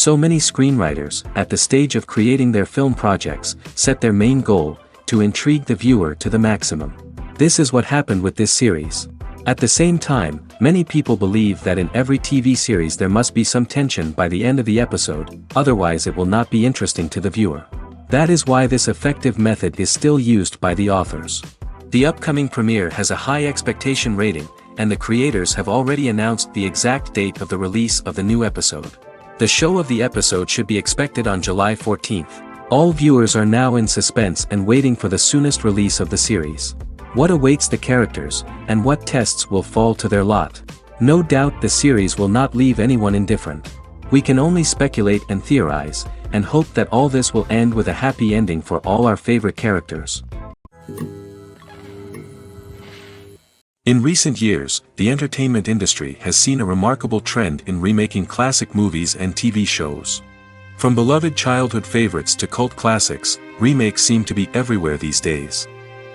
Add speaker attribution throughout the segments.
Speaker 1: So many screenwriters, at the stage of creating their film projects, set their main goal, to intrigue the viewer to the maximum. This is what happened with this series. At the same time, many people believe that in every TV series there must be some tension by the end of the episode, otherwise it will not be interesting to the viewer. That is why this effective method is still used by the authors. The upcoming premiere has a high expectation rating, and the creators have already announced the exact date of the release of the new episode. The show of the episode should be expected on July 14th. All viewers are now in suspense and waiting for the soonest release of the series. What awaits the characters, and what tests will fall to their lot? No doubt the series will not leave anyone indifferent. We can only speculate and theorize, and hope that all this will end with a happy ending for all our favorite characters. In recent years, the entertainment industry has seen a remarkable trend in remaking classic movies and TV shows. From beloved childhood favorites to cult classics, remakes seem to be everywhere these days.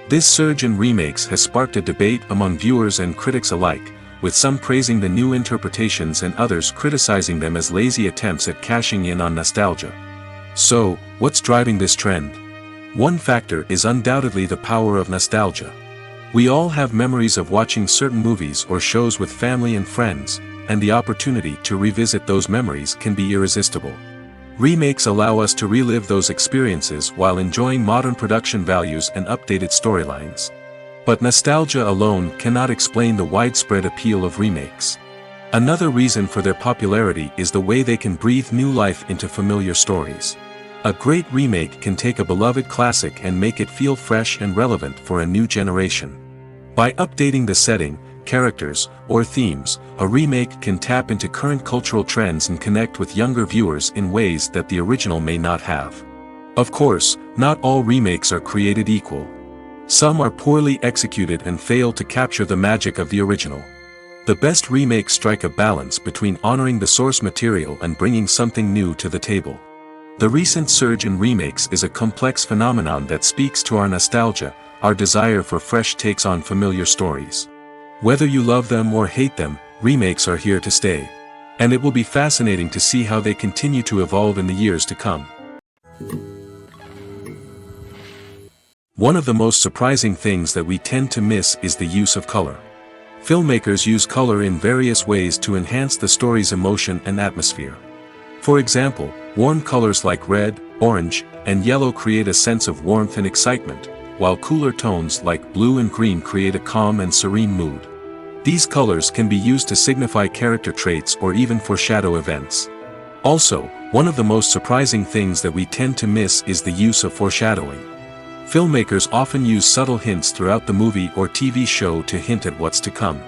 Speaker 1: This surge in remakes has sparked a debate among viewers and critics alike, with some praising the new interpretations and others criticizing them as lazy attempts at cashing in on nostalgia. So, what's driving this trend? One factor is undoubtedly the power of nostalgia. We all have memories of watching certain movies or shows with family and friends, and the opportunity to revisit those memories can be irresistible. Remakes allow us to relive those experiences while enjoying modern production values and updated storylines. But nostalgia alone cannot explain the widespread appeal of remakes. Another reason for their popularity is the way they can breathe new life into familiar stories. A great remake can take a beloved classic and make it feel fresh and relevant for a new generation. By updating the setting, characters, or themes, a remake can tap into current cultural trends and connect with younger viewers in ways that the original may not have. Of course, not all remakes are created equal. Some are poorly executed and fail to capture the magic of the original. The best remakes strike a balance between honoring the source material and bringing something new to the table. The recent surge in remakes is a complex phenomenon that speaks to our nostalgia, our desire for fresh takes on familiar stories. Whether you love them or hate them, remakes are here to stay. And it will be fascinating to see how they continue to evolve in the years to come. One of the most surprising things that we tend to miss is the use of color. Filmmakers use color in various ways to enhance the story's emotion and atmosphere. For example, warm colors like red, orange, and yellow create a sense of warmth and excitement, while cooler tones like blue and green create a calm and serene mood. These colors can be used to signify character traits or even foreshadow events. Also, one of the most surprising things that we tend to miss is the use of foreshadowing. Filmmakers often use subtle hints throughout the movie or TV show to hint at what's to come.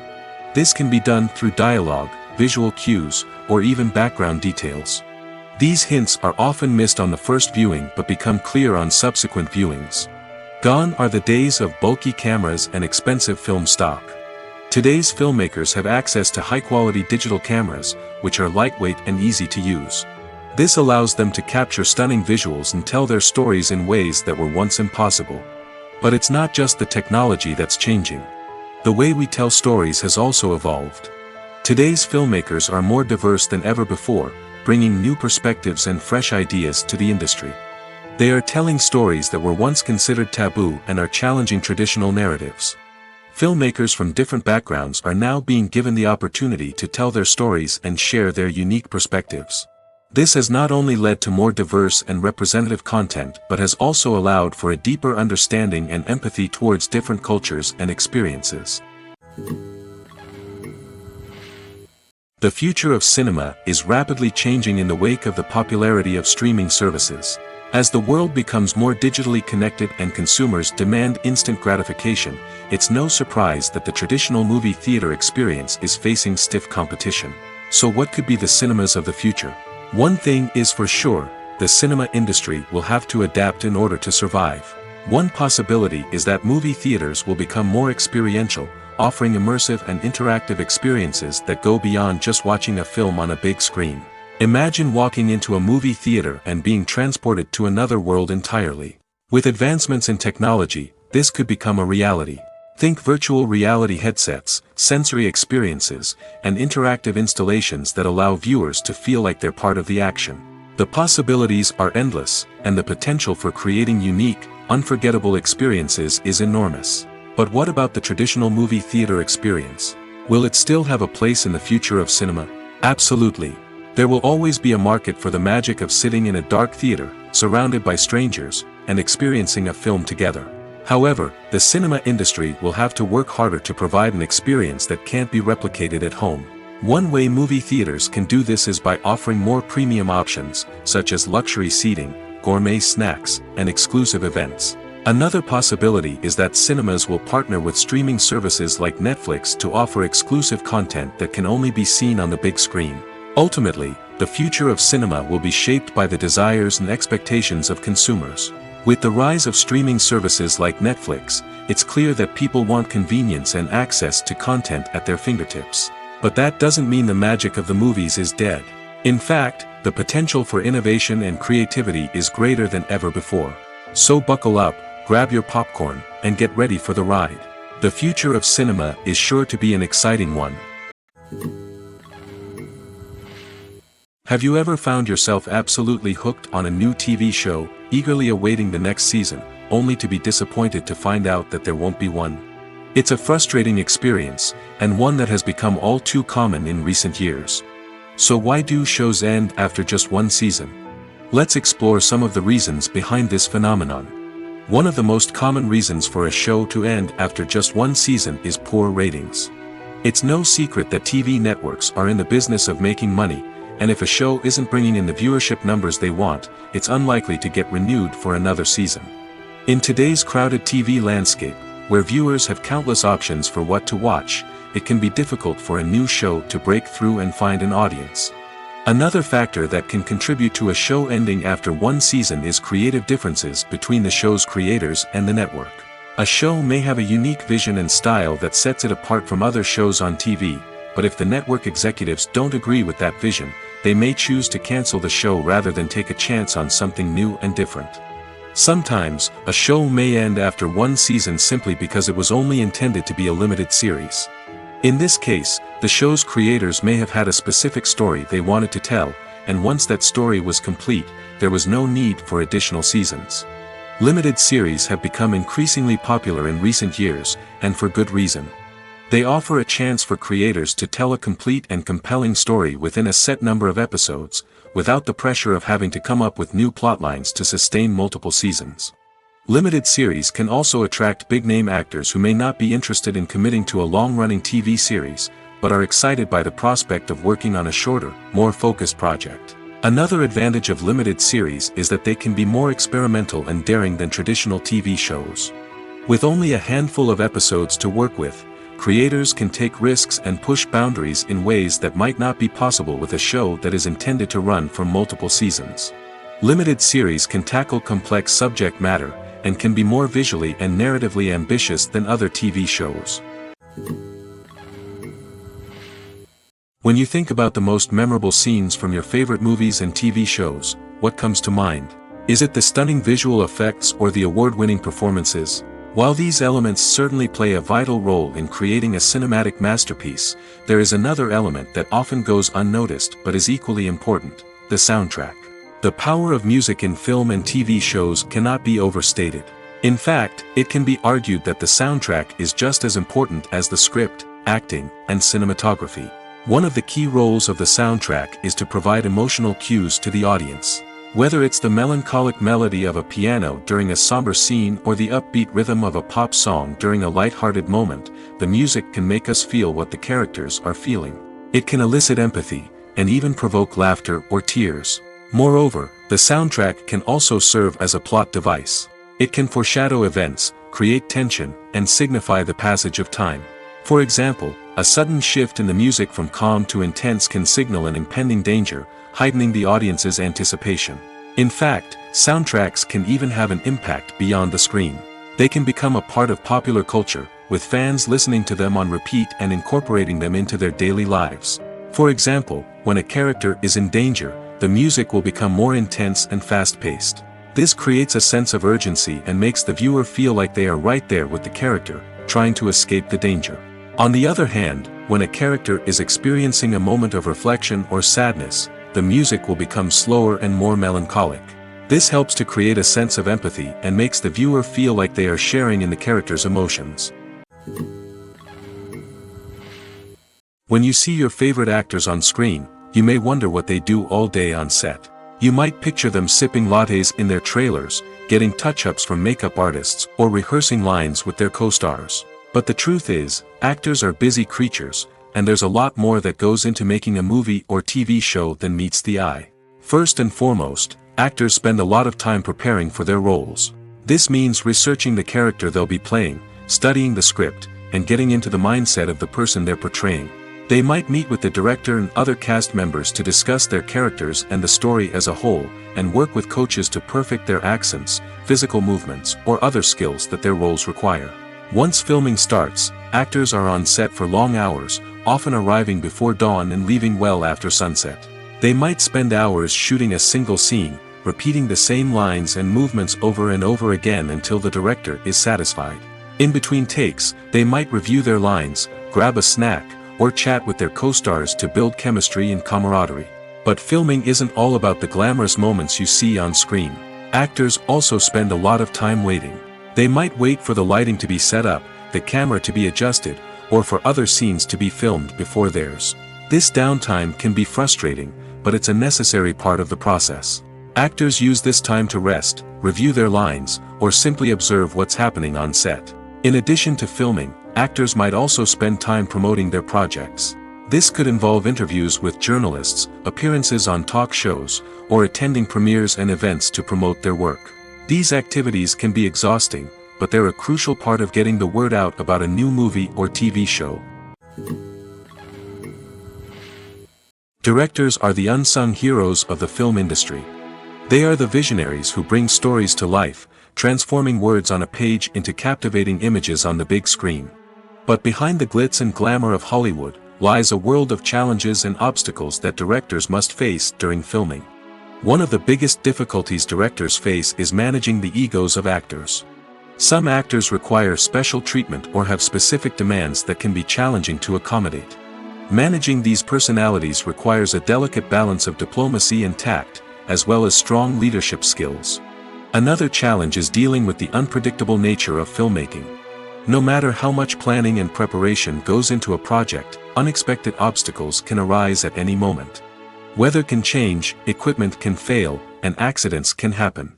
Speaker 1: This can be done through dialogue, visual cues, or even background details. These hints are often missed on the first viewing but become clear on subsequent viewings. Gone are the days of bulky cameras and expensive film stock. Today's filmmakers have access to high-quality digital cameras, which are lightweight and easy to use. This allows them to capture stunning visuals and tell their stories in ways that were once impossible. But it's not just the technology that's changing. The way we tell stories has also evolved. Today's filmmakers are more diverse than ever before, bringing new perspectives and fresh ideas to the industry. They are telling stories that were once considered taboo and are challenging traditional narratives. Filmmakers from different backgrounds are now being given the opportunity to tell their stories and share their unique perspectives. This has not only led to more diverse and representative content but has also allowed for a deeper understanding and empathy towards different cultures and experiences. The future of cinema is rapidly changing in the wake of the popularity of streaming services. As the world becomes more digitally connected and consumers demand instant gratification, it's no surprise that the traditional movie theater experience is facing stiff competition. So what could be the cinemas of the future? One thing is for sure, the cinema industry will have to adapt in order to survive. One possibility is that movie theaters will become more experiential, offering immersive and interactive experiences that go beyond just watching a film on a big screen. Imagine walking into a movie theater and being transported to another world entirely. With advancements in technology, this could become a reality. Think virtual reality headsets, sensory experiences, and interactive installations that allow viewers to feel like they're part of the action. The possibilities are endless, and the potential for creating unique, unforgettable experiences is enormous. But what about the traditional movie theater experience? Will it still have a place in the future of cinema? Absolutely. There will always be a market for the magic of sitting in a dark theater, surrounded by strangers, and experiencing a film together. However, the cinema industry will have to work harder to provide an experience that can't be replicated at home. One way movie theaters can do this is by offering more premium options, such as luxury seating, gourmet snacks, and exclusive events. Another possibility is that cinemas will partner with streaming services like Netflix to offer exclusive content that can only be seen on the big screen. Ultimately, the future of cinema will be shaped by the desires and expectations of consumers. With the rise of streaming services like Netflix, it's clear that people want convenience and access to content at their fingertips. But that doesn't mean the magic of the movies is dead. In fact, the potential for innovation and creativity is greater than ever before. So buckle up, grab your popcorn, and get ready for the ride. The future of cinema is sure to be an exciting one. Have you ever found yourself absolutely hooked on a new TV show, eagerly awaiting the next season, only to be disappointed to find out that there won't be one? It's a frustrating experience, and one that has become all too common in recent years. So why do shows end after just one season? Let's explore some of the reasons behind this phenomenon. One of the most common reasons for a show to end after just one season is poor ratings. It's no secret that TV networks are in the business of making money, and if a show isn't bringing in the viewership numbers they want, it's unlikely to get renewed for another season. In today's crowded TV landscape, where viewers have countless options for what to watch, it can be difficult for a new show to break through and find an audience. Another factor that can contribute to a show ending after one season is creative differences between the show's creators and the network. A show may have a unique vision and style that sets it apart from other shows on TV, but if the network executives don't agree with that vision, they may choose to cancel the show rather than take a chance on something new and different. Sometimes, a show may end after one season simply because it was only intended to be a limited series. In this case, the show's creators may have had a specific story they wanted to tell, and once that story was complete, there was no need for additional seasons. Limited series have become increasingly popular in recent years, and for good reason. They offer a chance for creators to tell a complete and compelling story within a set number of episodes, without the pressure of having to come up with new plotlines to sustain multiple seasons. Limited series can also attract big-name actors who may not be interested in committing to a long-running TV series, but are excited by the prospect of working on a shorter, more focused project. Another advantage of limited series is that they can be more experimental and daring than traditional TV shows. With only a handful of episodes to work with, creators can take risks and push boundaries in ways that might not be possible with a show that is intended to run for multiple seasons. Limited series can tackle complex subject matter, and can be more visually and narratively ambitious than other TV shows. When you think about the most memorable scenes from your favorite movies and TV shows, what comes to mind? Is it the stunning visual effects or the award-winning performances? While these elements certainly play a vital role in creating a cinematic masterpiece, there is another element that often goes unnoticed but is equally important: the soundtrack. The power of music in film and TV shows cannot be overstated. In fact, it can be argued that the soundtrack is just as important as the script, acting, and cinematography. One of the key roles of the soundtrack is to provide emotional cues to the audience. Whether it's the melancholic melody of a piano during a somber scene or the upbeat rhythm of a pop song during a light-hearted moment, the music can make us feel what the characters are feeling. It can elicit empathy, and even provoke laughter or tears. Moreover, the soundtrack can also serve as a plot device. It can foreshadow events, create tension, and signify the passage of time. For example, a sudden shift in the music from calm to intense can signal an impending danger, heightening the audience's anticipation. In fact, soundtracks can even have an impact beyond the screen. They can become a part of popular culture, with fans listening to them on repeat and incorporating them into their daily lives. For example, when a character is in danger, the music will become more intense and fast-paced. This creates a sense of urgency and makes the viewer feel like they are right there with the character, trying to escape the danger. On the other hand, when a character is experiencing a moment of reflection or sadness, the music will become slower and more melancholic. This helps to create a sense of empathy and makes the viewer feel like they are sharing in the character's emotions. When you see your favorite actors on screen, you may wonder what they do all day on set. You might picture them sipping lattes in their trailers, getting touch-ups from makeup artists, or rehearsing lines with their co-stars. But the truth is, actors are busy creatures, and there's a lot more that goes into making a movie or TV show than meets the eye. First and foremost, actors spend a lot of time preparing for their roles. This means researching the character they'll be playing, studying the script, and getting into the mindset of the person they're portraying. They might meet with the director and other cast members to discuss their characters and the story as a whole, and work with coaches to perfect their accents, physical movements, or other skills that their roles require. Once filming starts, actors are on set for long hours, often arriving before dawn and leaving well after sunset. They might spend hours shooting a single scene, repeating the same lines and movements over and over again until the director is satisfied. In between takes, they might review their lines, grab a snack, or chat with their co-stars to build chemistry and camaraderie. But filming isn't all about the glamorous moments you see on screen. Actors also spend a lot of time waiting. They might wait for the lighting to be set up, the camera to be adjusted, or for other scenes to be filmed before theirs. This downtime can be frustrating, but it's a necessary part of the process. Actors use this time to rest, review their lines, or simply observe what's happening on set. In addition to filming, actors might also spend time promoting their projects. This could involve interviews with journalists, appearances on talk shows, or attending premieres and events to promote their work. These activities can be exhausting, but they're a crucial part of getting the word out about a new movie or TV show. Directors are the unsung heroes of the film industry. They are the visionaries who bring stories to life, transforming words on a page into captivating images on the big screen. But behind the glitz and glamour of Hollywood, lies a world of challenges and obstacles that directors must face during filming. One of the biggest difficulties directors face is managing the egos of actors. Some actors require special treatment or have specific demands that can be challenging to accommodate. Managing these personalities requires a delicate balance of diplomacy and tact, as well as strong leadership skills. Another challenge is dealing with the unpredictable nature of filmmaking. No matter how much planning and preparation goes into a project, unexpected obstacles can arise at any moment. Weather can change, equipment can fail, and accidents can happen.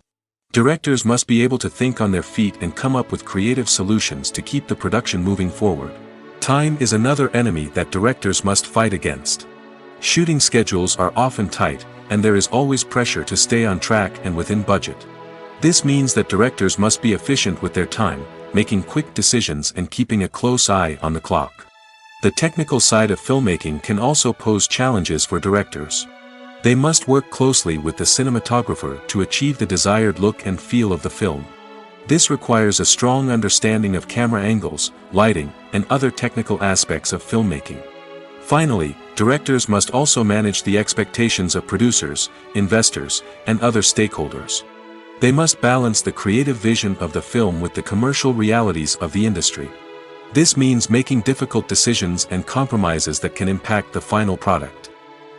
Speaker 1: Directors must be able to think on their feet and come up with creative solutions to keep the production moving forward. Time is another enemy that directors must fight against. Shooting schedules are often tight, and there is always pressure to stay on track and within budget. This means that directors must be efficient with their time, making quick decisions and keeping a close eye on the clock. The technical side of filmmaking can also pose challenges for directors. They must work closely with the cinematographer to achieve the desired look and feel of the film. This requires a strong understanding of camera angles, lighting, and other technical aspects of filmmaking. Finally, directors must also manage the expectations of producers, investors, and other stakeholders. They must balance the creative vision of the film with the commercial realities of the industry. This means making difficult decisions and compromises that can impact the final product.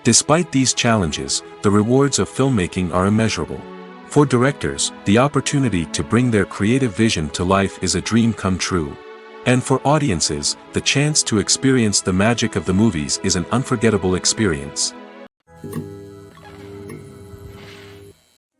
Speaker 1: Despite these challenges, the rewards of filmmaking are immeasurable. For directors, the opportunity to bring their creative vision to life is a dream come true. And for audiences, the chance to experience the magic of the movies is an unforgettable experience.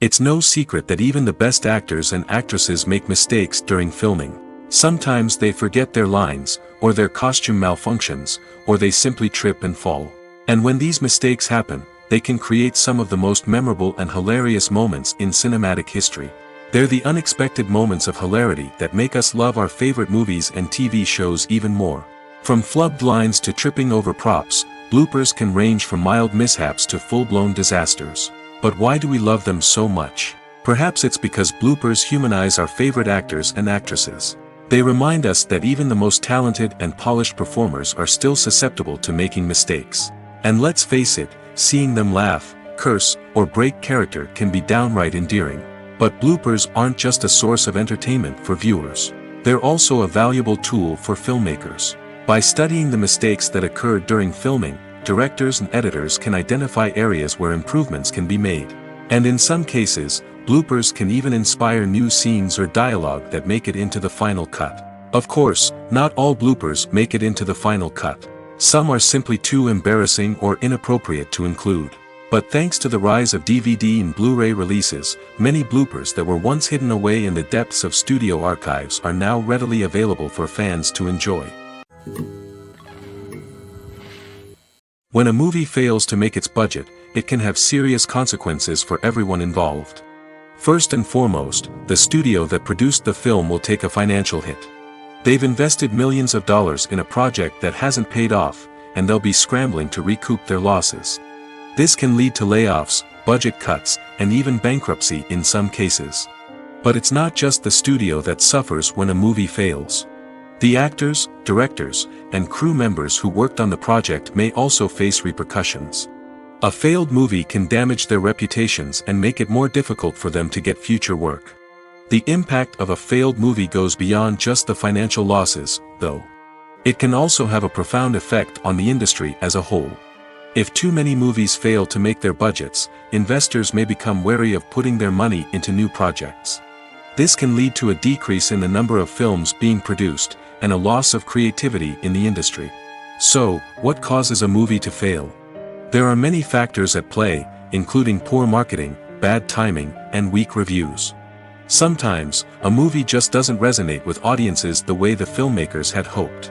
Speaker 1: It's no secret that even the best actors and actresses make mistakes during filming. Sometimes they forget their lines, or their costume malfunctions, or they simply trip and fall. And when these mistakes happen, they can create some of the most memorable and hilarious moments in cinematic history. They're the unexpected moments of hilarity that make us love our favorite movies and TV shows even more. From flubbed lines to tripping over props, bloopers can range from mild mishaps to full-blown disasters. But why do we love them so much? Perhaps it's because bloopers humanize our favorite actors and actresses. They remind us that even the most talented and polished performers are still susceptible to making mistakes. And let's face it, seeing them laugh, curse, or break character can be downright endearing. But bloopers aren't just a source of entertainment for viewers. They're also a valuable tool for filmmakers. By studying the mistakes that occurred during filming, directors and editors can identify areas where improvements can be made. And in some cases, bloopers can even inspire new scenes or dialogue that make it into the final cut. Of course, not all bloopers make it into the final cut. Some are simply too embarrassing or inappropriate to include. But thanks to the rise of DVD and Blu-ray releases, many bloopers that were once hidden away in the depths of studio archives are now readily available for fans to enjoy. When a movie fails to make its budget, it can have serious consequences for everyone involved. First and foremost, the studio that produced the film will take a financial hit. They've invested millions of dollars in a project that hasn't paid off, and they'll be scrambling to recoup their losses. This can lead to layoffs, budget cuts, and even bankruptcy in some cases. But it's not just the studio that suffers when a movie fails. The actors, directors, and crew members who worked on the project may also face repercussions. A failed movie can damage their reputations and make it more difficult for them to get future work. The impact of a failed movie goes beyond just the financial losses, though. It can also have a profound effect on the industry as a whole. If too many movies fail to make their budgets, investors may become wary of putting their money into new projects. This can lead to a decrease in the number of films being produced, and a loss of creativity in the industry. So, what causes a movie to fail? There are many factors at play, including poor marketing, bad timing, and weak reviews. Sometimes, a movie just doesn't resonate with audiences the way the filmmakers had hoped.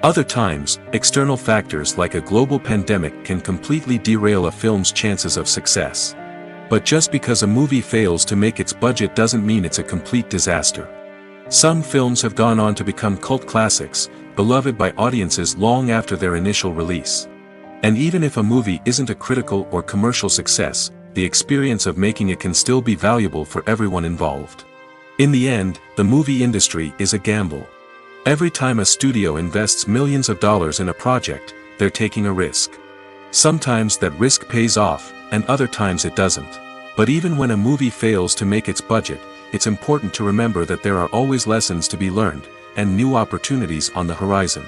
Speaker 1: Other times, external factors like a global pandemic can completely derail a film's chances of success. But just because a movie fails to make its budget doesn't mean it's a complete disaster. Some films have gone on to become cult classics, beloved by audiences long after their initial release. And even if a movie isn't a critical or commercial success, the experience of making it can still be valuable for everyone involved. In the end, the movie industry is a gamble. Every time a studio invests millions of dollars in a project, they're taking a risk. Sometimes that risk pays off, and other times it doesn't. But even when a movie fails to make its budget, it's important to remember that there are always lessons to be learned, and new opportunities on the horizon.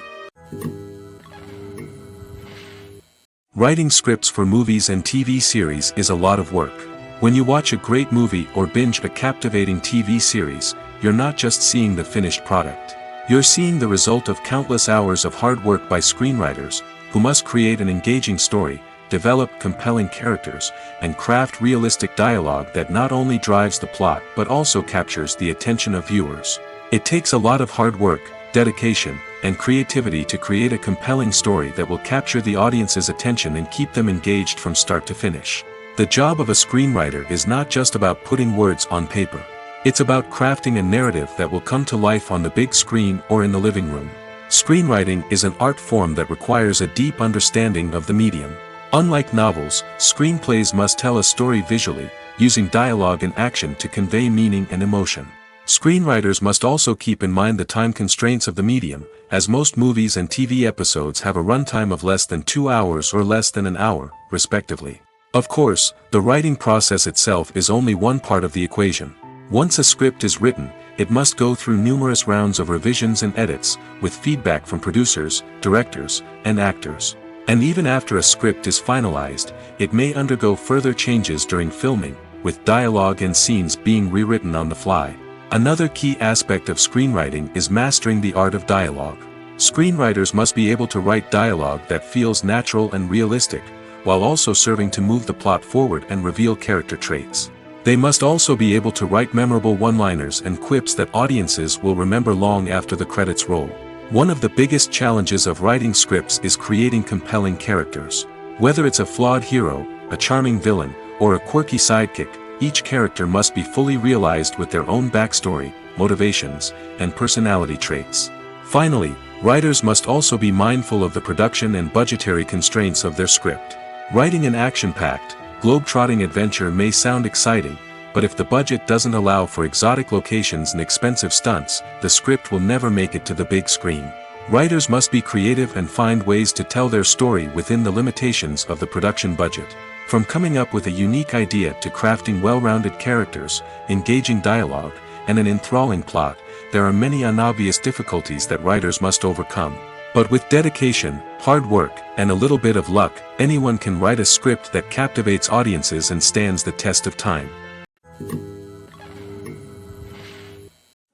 Speaker 1: Writing scripts for movies and TV series is a lot of work. When you watch a great movie or binge a captivating TV series, you're not just seeing the finished product. You're seeing the result of countless hours of hard work by screenwriters, who must create an engaging story, develop compelling characters, and craft realistic dialogue that not only drives the plot but also captures the attention of viewers. It takes a lot of hard work, dedication, and creativity to create a compelling story that will capture the audience's attention and keep them engaged from start to finish. The job of a screenwriter is not just about putting words on paper. It's about crafting a narrative that will come to life on the big screen or in the living room. Screenwriting is an art form that requires a deep understanding of the medium. Unlike novels, screenplays must tell a story visually, using dialogue and action to convey meaning and emotion. Screenwriters must also keep in mind the time constraints of the medium, as most movies and TV episodes have a runtime of less than 2 hours or less than an hour, respectively. Of course, the writing process itself is only one part of the equation. Once a script is written, it must go through numerous rounds of revisions and edits, with feedback from producers, directors, and actors. And even after a script is finalized, it may undergo further changes during filming, with dialogue and scenes being rewritten on the fly. Another key aspect of screenwriting is mastering the art of dialogue. Screenwriters must be able to write dialogue that feels natural and realistic, while also serving to move the plot forward and reveal character traits. They must also be able to write memorable one-liners and quips that audiences will remember long after the credits roll. One of the biggest challenges of writing scripts is creating compelling characters. Whether it's a flawed hero, a charming villain, or a quirky sidekick, each character must be fully realized with their own backstory, motivations, and personality traits. Finally, writers must also be mindful of the production and budgetary constraints of their script. Writing an action-packed, globe-trotting adventure may sound exciting, but if the budget doesn't allow for exotic locations and expensive stunts, the script will never make it to the big screen. Writers must be creative and find ways to tell their story within the limitations of the production budget. From coming up with a unique idea to crafting well-rounded characters, engaging dialogue, and an enthralling plot, there are many unobvious difficulties that writers must overcome. But with dedication, hard work, and a little bit of luck, anyone can write a script that captivates audiences and stands the test of time.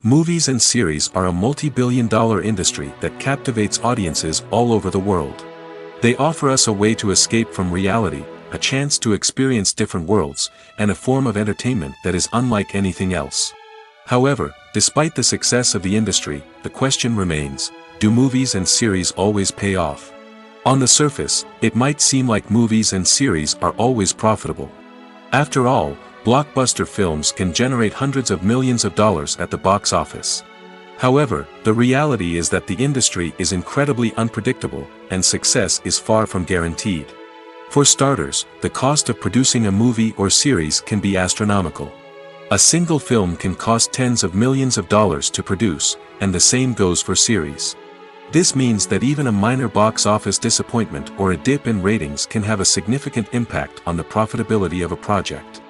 Speaker 1: Movies and series are a multi-billion-dollar industry that captivates audiences all over the world. They offer us a way to escape from reality, a chance to experience different worlds, and a form of entertainment that is unlike anything else. However, despite the success of the industry, the question remains, do movies and series always pay off? On the surface, it might seem like movies and series are always profitable. After all, blockbuster films can generate hundreds of millions of dollars at the box office. However, the reality is that the industry is incredibly unpredictable, and success is far from guaranteed. For starters, the cost of producing a movie or series can be astronomical. A single film can cost tens of millions of dollars to produce, and the same goes for series. This means that even a minor box office disappointment or a dip in ratings can have a significant impact on the profitability of a project.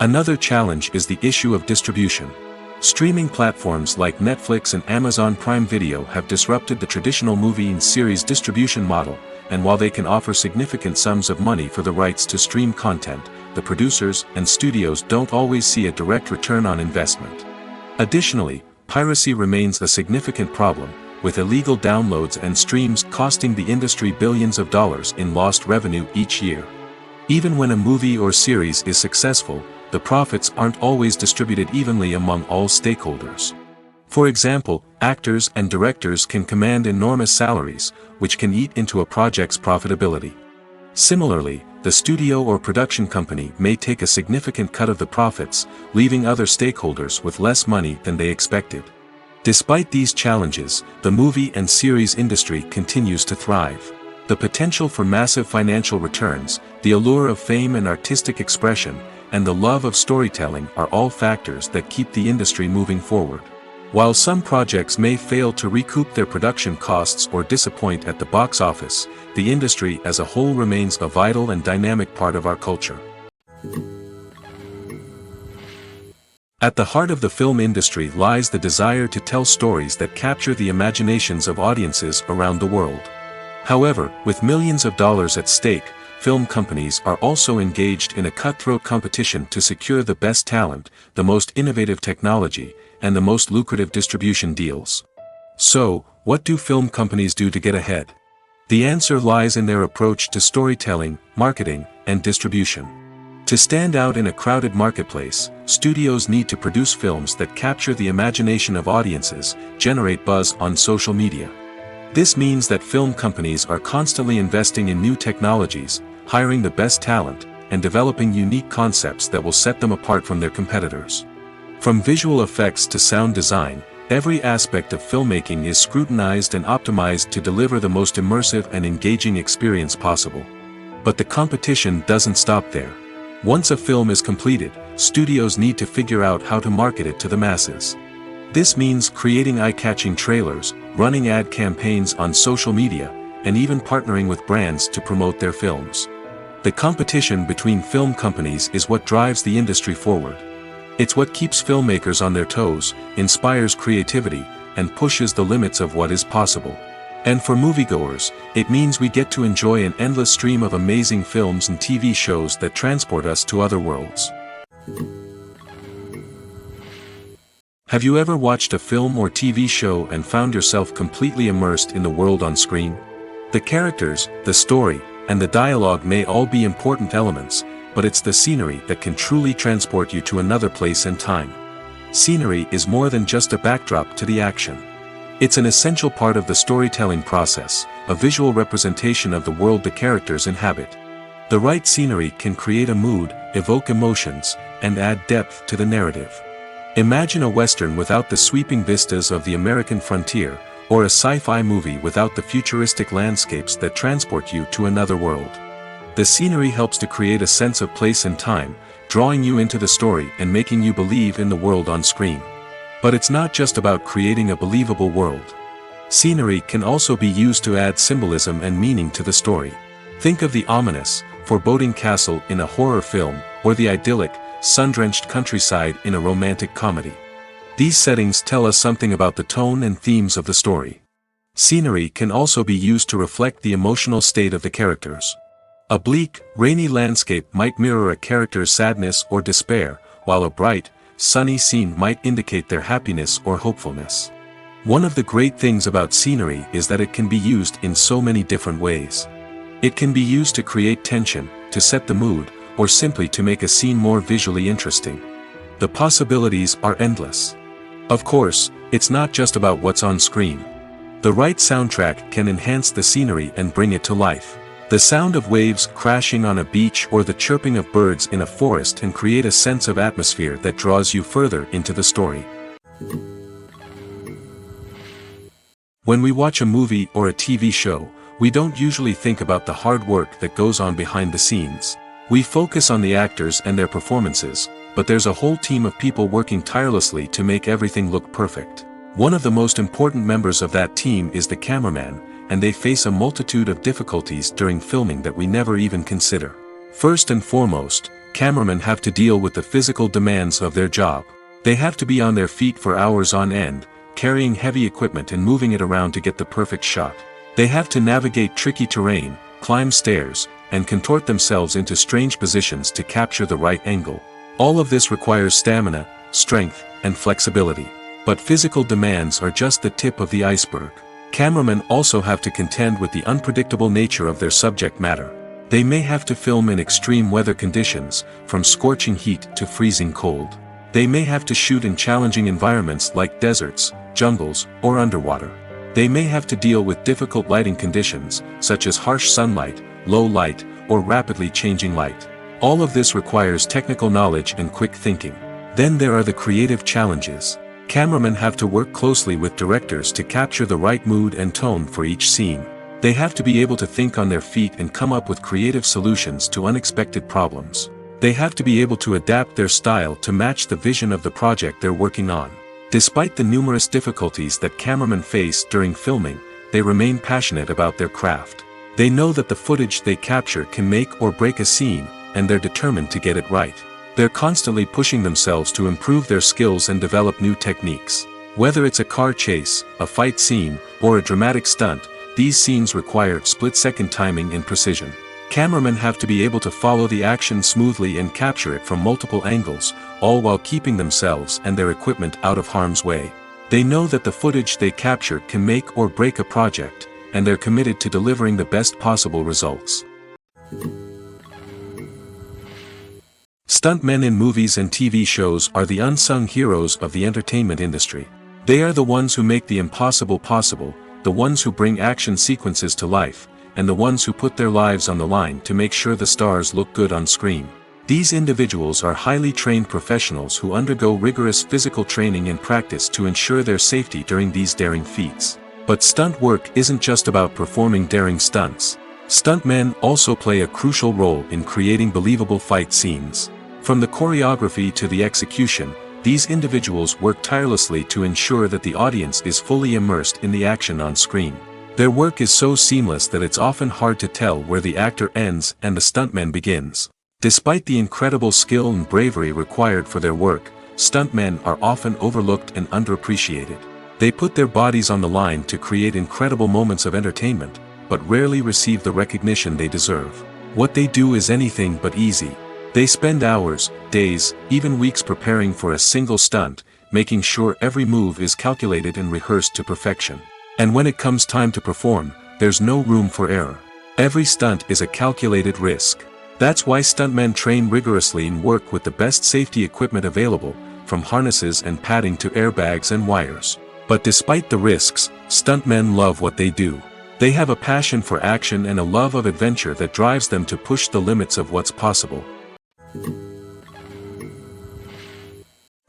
Speaker 1: Another challenge is the issue of distribution. Streaming platforms like Netflix and Amazon Prime Video have disrupted the traditional movie and series distribution model, and while they can offer significant sums of money for the rights to stream content, the producers and studios don't always see a direct return on investment. Additionally, piracy remains a significant problem, with illegal downloads and streams costing the industry billions of dollars in lost revenue each year. Even when a movie or series is successful, the profits aren't always distributed evenly among all stakeholders. For example, actors and directors can command enormous salaries, which can eat into a project's profitability. Similarly, the studio or production company may take a significant cut of the profits, leaving other stakeholders with less money than they expected. Despite these challenges, the movie and series industry continues to thrive. The potential for massive financial returns, the allure of fame and artistic expression, and the love of storytelling are all factors that keep the industry moving forward. While some projects may fail to recoup their production costs or disappoint at the box office, the industry as a whole remains a vital and dynamic part of our culture. At the heart of the film industry lies the desire to tell stories that capture the imaginations of audiences around the world. However, with millions of dollars at stake, film companies are also engaged in a cutthroat competition to secure the best talent, the most innovative technology, and the most lucrative distribution deals. So, what do film companies do to get ahead? The answer lies in their approach to storytelling, marketing, and distribution. To stand out in a crowded marketplace, studios need to produce films that capture the imagination of audiences, generate buzz on social media. This means that film companies are constantly investing in new technologies, hiring the best talent, and developing unique concepts that will set them apart from their competitors. From visual effects to sound design, every aspect of filmmaking is scrutinized and optimized to deliver the most immersive and engaging experience possible. But the competition doesn't stop there. Once a film is completed, studios need to figure out how to market it to the masses. This means creating eye-catching trailers, running ad campaigns on social media, and even partnering with brands to promote their films. The competition between film companies is what drives the industry forward. It's what keeps filmmakers on their toes, inspires creativity, and pushes the limits of what is possible. And for moviegoers, it means we get to enjoy an endless stream of amazing films and TV shows that transport us to other worlds. Have you ever watched a film or TV show and found yourself completely immersed in the world on screen? The characters, the story, and the dialogue may all be important elements, but it's the scenery that can truly transport you to another place and time. Scenery is more than just a backdrop to the action. It's an essential part of the storytelling process, a visual representation of the world the characters inhabit. The right scenery can create a mood, evoke emotions, and add depth to the narrative. Imagine a Western without the sweeping vistas of the American frontier, or a sci-fi movie without the futuristic landscapes that transport you to another world. The scenery helps to create a sense of place and time, drawing you into the story and making you believe in the world on screen. But it's not just about creating a believable world. Scenery can also be used to add symbolism and meaning to the story. Think of the ominous, foreboding castle in a horror film, or the idyllic, sun-drenched countryside in a romantic comedy. These settings tell us something about the tone and themes of the story. Scenery can also be used to reflect the emotional state of the characters. A bleak, rainy landscape might mirror a character's sadness or despair, while a bright, sunny scene might indicate their happiness or hopefulness. One of the great things about scenery is that it can be used in so many different ways. It can be used to create tension, to set the mood, or simply to make a scene more visually interesting. The possibilities are endless. Of course, it's not just about what's on screen. The right soundtrack can enhance the scenery and bring it to life. The sound of waves crashing on a beach or the chirping of birds in a forest can create a sense of atmosphere that draws you further into the story. When we watch a movie or a TV show, we don't usually think about the hard work that goes on behind the scenes. We focus on the actors and their performances, but there's a whole team of people working tirelessly to make everything look perfect. One of the most important members of that team is the cameraman, and they face a multitude of difficulties during filming that we never even consider. First and foremost, cameramen have to deal with the physical demands of their job. They have to be on their feet for hours on end, carrying heavy equipment and moving it around to get the perfect shot. They have to navigate tricky terrain, climb stairs, and contort themselves into strange positions to capture the right angle. All of this requires stamina, strength, and flexibility. But physical demands are just the tip of the iceberg. Cameramen also have to contend with the unpredictable nature of their subject matter. They may have to film in extreme weather conditions, from scorching heat to freezing cold. They may have to shoot in challenging environments like deserts, jungles, or underwater. They may have to deal with difficult lighting conditions, such as harsh sunlight, low light, or rapidly changing light. All of this requires technical knowledge and quick thinking. Then there are the creative challenges. Cameramen have to work closely with directors to capture the right mood and tone for each scene. They have to be able to think on their feet and come up with creative solutions to unexpected problems. They have to be able to adapt their style to match the vision of the project they're working on. Despite the numerous difficulties that cameramen face during filming, they remain passionate about their craft. They know that the footage they capture can make or break a scene, and they're determined to get it right. They're constantly pushing themselves to improve their skills and develop new techniques. Whether it's a car chase, a fight scene, or a dramatic stunt, these scenes require split-second timing and precision. Cameramen have to be able to follow the action smoothly and capture it from multiple angles, all while keeping themselves and their equipment out of harm's way. They know that the footage they capture can make or break a project, and they're committed to delivering the best possible results. Stuntmen in movies and TV shows are the unsung heroes of the entertainment industry. They are the ones who make the impossible possible, the ones who bring action sequences to life, and the ones who put their lives on the line to make sure the stars look good on screen. These individuals are highly trained professionals who undergo rigorous physical training and practice to ensure their safety during these daring feats. But stunt work isn't just about performing daring stunts. Stuntmen also play a crucial role in creating believable fight scenes. From the choreography to the execution, these individuals work tirelessly to ensure that the audience is fully immersed in the action on screen. Their work is so seamless that it's often hard to tell where the actor ends and the stuntman begins. Despite the incredible skill and bravery required for their work, stuntmen are often overlooked and underappreciated. They put their bodies on the line to create incredible moments of entertainment, but rarely receive the recognition they deserve. What they do is anything but easy. They spend hours, days, even weeks preparing for a single stunt, making sure every move is calculated and rehearsed to perfection. And when it comes time to perform, there's no room for error. Every stunt is a calculated risk. That's why stuntmen train rigorously and work with the best safety equipment available, from harnesses and padding to airbags and wires. But despite the risks, stuntmen love what they do. They have a passion for action and a love of adventure that drives them to push the limits of what's possible.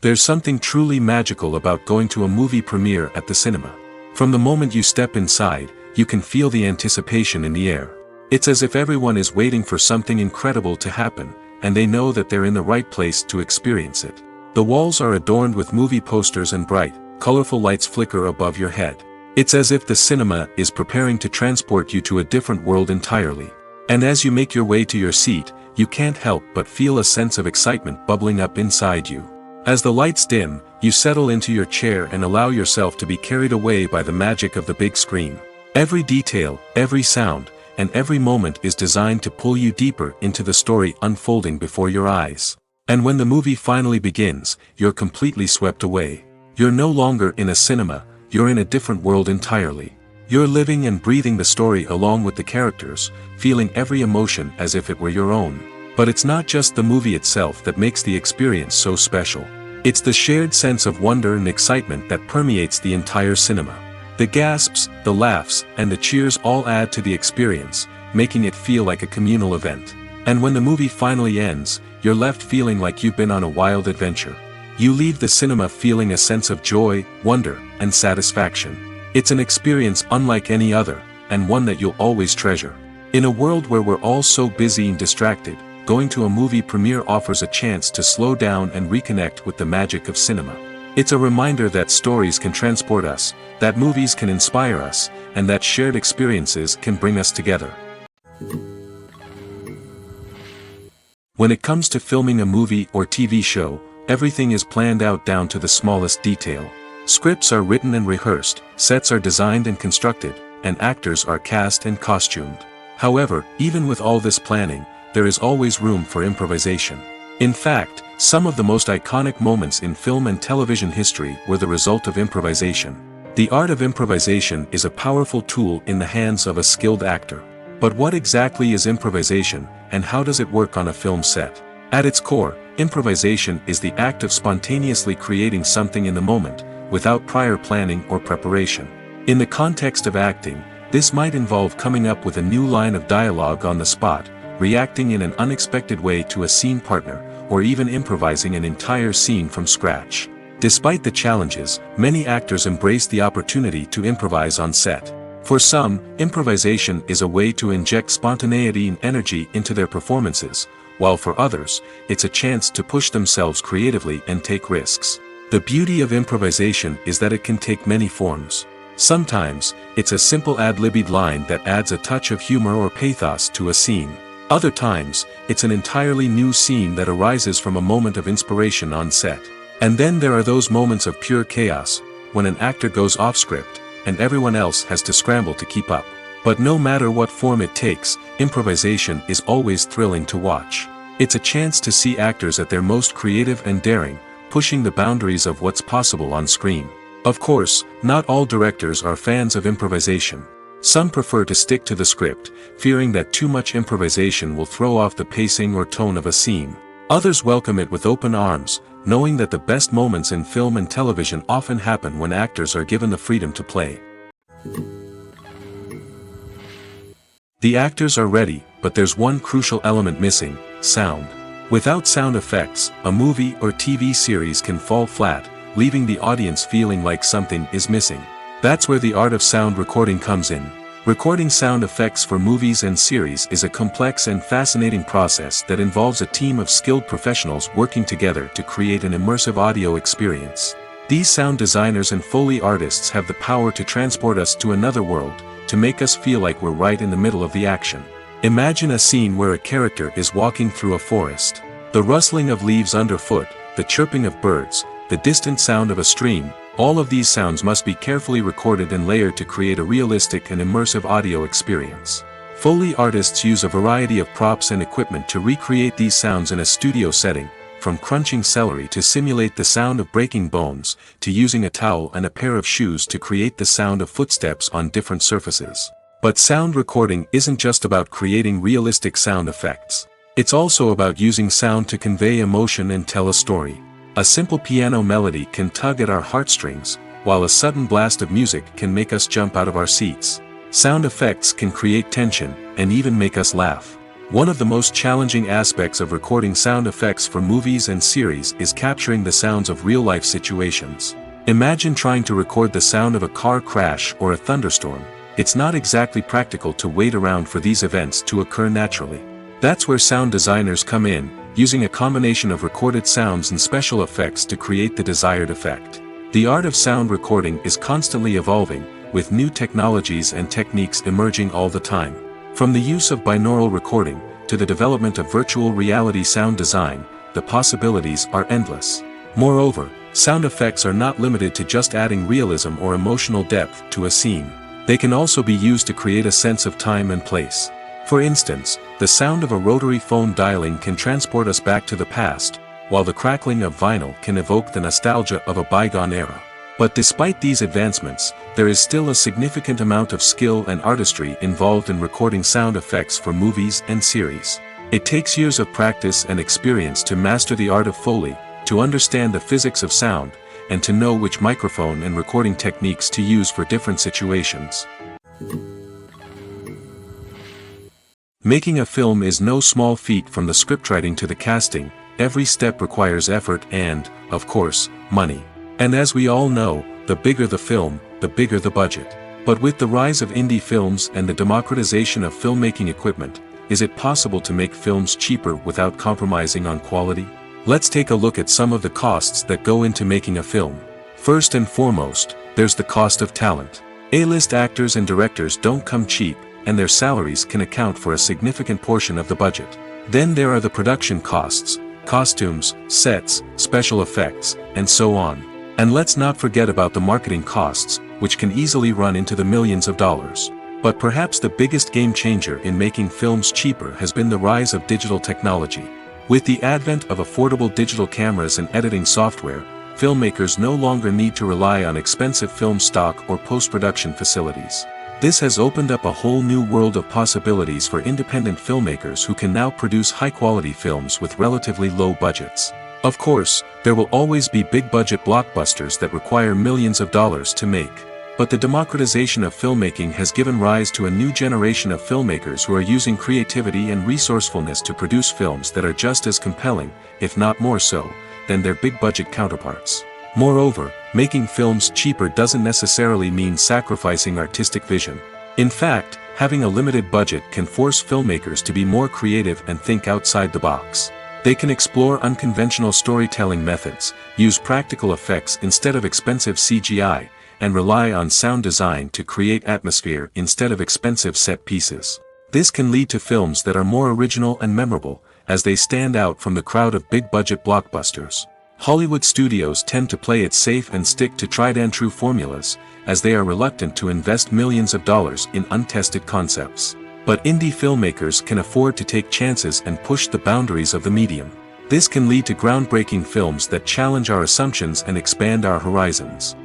Speaker 1: There's something truly magical about going to a movie premiere at the cinema. From the moment you step inside, you can feel the anticipation in the air. It's as if everyone is waiting for something incredible to happen, and they know that they're in the right place to experience it. The walls are adorned with movie posters and bright, colorful lights flicker above your head. It's as if the cinema is preparing to transport you to a different world entirely. And as you make your way to your seat, you can't help but feel a sense of excitement bubbling up inside you. As the lights dim, you settle into your chair and allow yourself to be carried away by the magic of the big screen. Every detail, every sound, and every moment is designed to pull you deeper into the story unfolding before your eyes. And when the movie finally begins, you're completely swept away. You're no longer in a cinema, you're in a different world entirely. You're living and breathing the story along with the characters, feeling every emotion as if it were your own. But it's not just the movie itself that makes the experience so special. It's the shared sense of wonder and excitement that permeates the entire cinema. The gasps, the laughs, and the cheers all add to the experience, making it feel like a communal event. And when the movie finally ends, you're left feeling like you've been on a wild adventure. You leave the cinema feeling a sense of joy, wonder, and satisfaction. It's an experience unlike any other, and one that you'll always treasure. In a world where we're all so busy and distracted, going to a movie premiere offers a chance to slow down and reconnect with the magic of cinema. It's a reminder that stories can transport us, that movies can inspire us, and that shared experiences can bring us together. When it comes to filming a movie or TV show, everything is planned out down to the smallest detail. Scripts are written and rehearsed, sets are designed and constructed, and actors are cast and costumed. However, even with all this planning, there is always room for improvisation. In fact, some of the most iconic moments in film and television history were the result of improvisation. The art of improvisation is a powerful tool in the hands of a skilled actor. But what exactly is improvisation, and how does it work on a film set? At its core, improvisation is the act of spontaneously creating something in the moment, without prior planning or preparation. In the context of acting, this might involve coming up with a new line of dialogue on the spot, reacting in an unexpected way to a scene partner, or even improvising an entire scene from scratch. Despite the challenges, many actors embrace the opportunity to improvise on set. For some, improvisation is a way to inject spontaneity and energy into their performances, while for others, it's a chance to push themselves creatively and take risks. The beauty of improvisation is that it can take many forms. Sometimes, it's a simple ad-libbed line that adds a touch of humor or pathos to a scene. Other times, it's an entirely new scene that arises from a moment of inspiration on set. And then there are those moments of pure chaos, when an actor goes off script, and everyone else has to scramble to keep up. But no matter what form it takes, improvisation is always thrilling to watch. It's a chance to see actors at their most creative and daring, pushing the boundaries of what's possible on screen. Of course, not all directors are fans of improvisation. Some prefer to stick to the script, fearing that too much improvisation will throw off the pacing or tone of a scene. Others welcome it with open arms, knowing that the best moments in film and television often happen when actors are given the freedom to play. The actors are ready, but there's one crucial element missing: sound. Without sound effects, a movie or TV series can fall flat, leaving the audience feeling like something is missing. That's where the art of sound recording comes in. Recording sound effects for movies and series is a complex and fascinating process that involves a team of skilled professionals working together to create an immersive audio experience. These sound designers and Foley artists have the power to transport us to another world, to make us feel like we're right in the middle of the action. Imagine a scene where a character is walking through a forest. The rustling of leaves underfoot, the chirping of birds, the distant sound of a stream, all of these sounds must be carefully recorded and layered to create a realistic and immersive audio experience. Foley artists use a variety of props and equipment to recreate these sounds in a studio setting, from crunching celery to simulate the sound of breaking bones, to using a towel and a pair of shoes to create the sound of footsteps on different surfaces. But sound recording isn't just about creating realistic sound effects. It's also about using sound to convey emotion and tell a story. A simple piano melody can tug at our heartstrings, while a sudden blast of music can make us jump out of our seats. Sound effects can create tension, and even make us laugh. One of the most challenging aspects of recording sound effects for movies and series is capturing the sounds of real-life situations. Imagine trying to record the sound of a car crash or a thunderstorm. It's not exactly practical to wait around for these events to occur naturally. That's where sound designers come in, using a combination of recorded sounds and special effects to create the desired effect. The art of sound recording is constantly evolving, with new technologies and techniques emerging all the time. From the use of binaural recording, to the development of virtual reality sound design, the possibilities are endless. Moreover, sound effects are not limited to just adding realism or emotional depth to a scene. They can also be used to create a sense of time and place. For instance, the sound of a rotary phone dialing can transport us back to the past, while the crackling of vinyl can evoke the nostalgia of a bygone era. But despite these advancements, there is still a significant amount of skill and artistry involved in recording sound effects for movies and series. It takes years of practice and experience to master the art of Foley, to understand the physics of sound, and to know which microphone and recording techniques to use for different situations. Making a film is no small feat. From the scriptwriting to the casting, every step requires effort and, of course, money. And as we all know, the bigger the film, the bigger the budget. But with the rise of indie films and the democratization of filmmaking equipment, is it possible to make films cheaper without compromising on quality? Let's take a look at some of the costs that go into making a film. First and foremost, there's the cost of talent. A-list actors and directors don't come cheap, and their salaries can account for a significant portion of the budget. Then there are the production costs, costumes, sets, special effects, and so on. And let's not forget about the marketing costs, which can easily run into the millions of dollars. But perhaps the biggest game changer in making films cheaper has been the rise of digital technology. With the advent of affordable digital cameras and editing software, filmmakers no longer need to rely on expensive film stock or post-production facilities. This has opened up a whole new world of possibilities for independent filmmakers who can now produce high-quality films with relatively low budgets. Of course, there will always be big-budget blockbusters that require millions of dollars to make. But the democratization of filmmaking has given rise to a new generation of filmmakers who are using creativity and resourcefulness to produce films that are just as compelling, if not more so, than their big-budget counterparts. Moreover, making films cheaper doesn't necessarily mean sacrificing artistic vision. In fact, having a limited budget can force filmmakers to be more creative and think outside the box. They can explore unconventional storytelling methods, use practical effects instead of expensive CGI, and rely on sound design to create atmosphere instead of expensive set pieces. This can lead to films that are more original and memorable, as they stand out from the crowd of big-budget blockbusters. Hollywood studios tend to play it safe and stick to tried-and-true formulas, as they are reluctant to invest millions of dollars in untested concepts. But indie filmmakers can afford to take chances and push the boundaries of the medium. This can lead to groundbreaking films that challenge our assumptions and expand our horizons.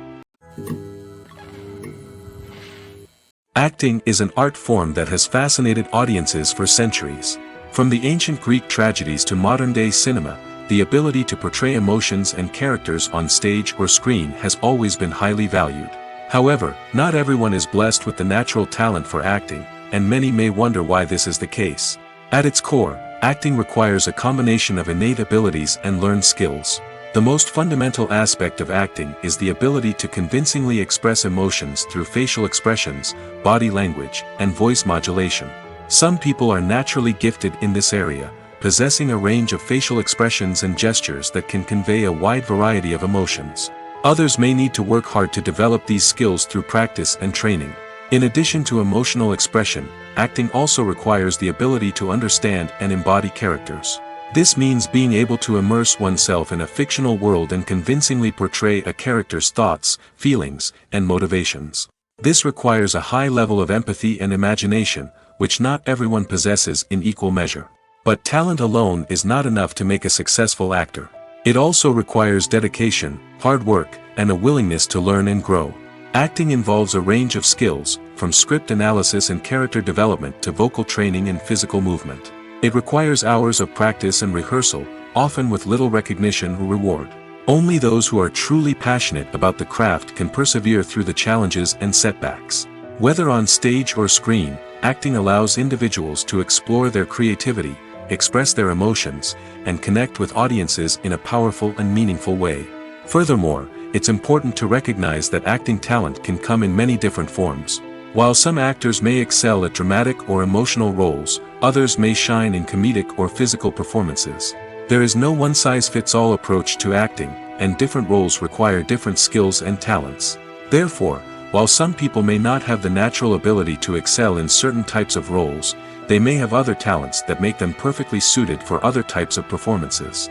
Speaker 1: Acting is an art form that has fascinated audiences for centuries. From the ancient Greek tragedies to modern-day cinema, the ability to portray emotions and characters on stage or screen has always been highly valued. However, not everyone is blessed with the natural talent for acting, and many may wonder why this is the case. At its core, acting requires a combination of innate abilities and learned skills. The most fundamental aspect of acting is the ability to convincingly express emotions through facial expressions, body language, and voice modulation. Some people are naturally gifted in this area, possessing a range of facial expressions and gestures that can convey a wide variety of emotions. Others may need to work hard to develop these skills through practice and training. In addition to emotional expression, acting also requires the ability to understand and embody characters. This means being able to immerse oneself in a fictional world and convincingly portray a character's thoughts, feelings, and motivations. This requires a high level of empathy and imagination, which not everyone possesses in equal measure. But talent alone is not enough to make a successful actor. It also requires dedication, hard work, and a willingness to learn and grow. Acting involves a range of skills, from script analysis and character development to vocal training and physical movement. It requires hours of practice and rehearsal, often with little recognition or reward. Only those who are truly passionate about the craft can persevere through the challenges and setbacks. Whether on stage or screen, acting allows individuals to explore their creativity, express their emotions, and connect with audiences in a powerful and meaningful way. Furthermore, it's important to recognize that acting talent can come in many different forms. While some actors may excel at dramatic or emotional roles, others may shine in comedic or physical performances. There is no one-size-fits-all approach to acting, and different roles require different skills and talents. Therefore, while some people may not have the natural ability to excel in certain types of roles, they may have other talents that make them perfectly suited for other types of performances.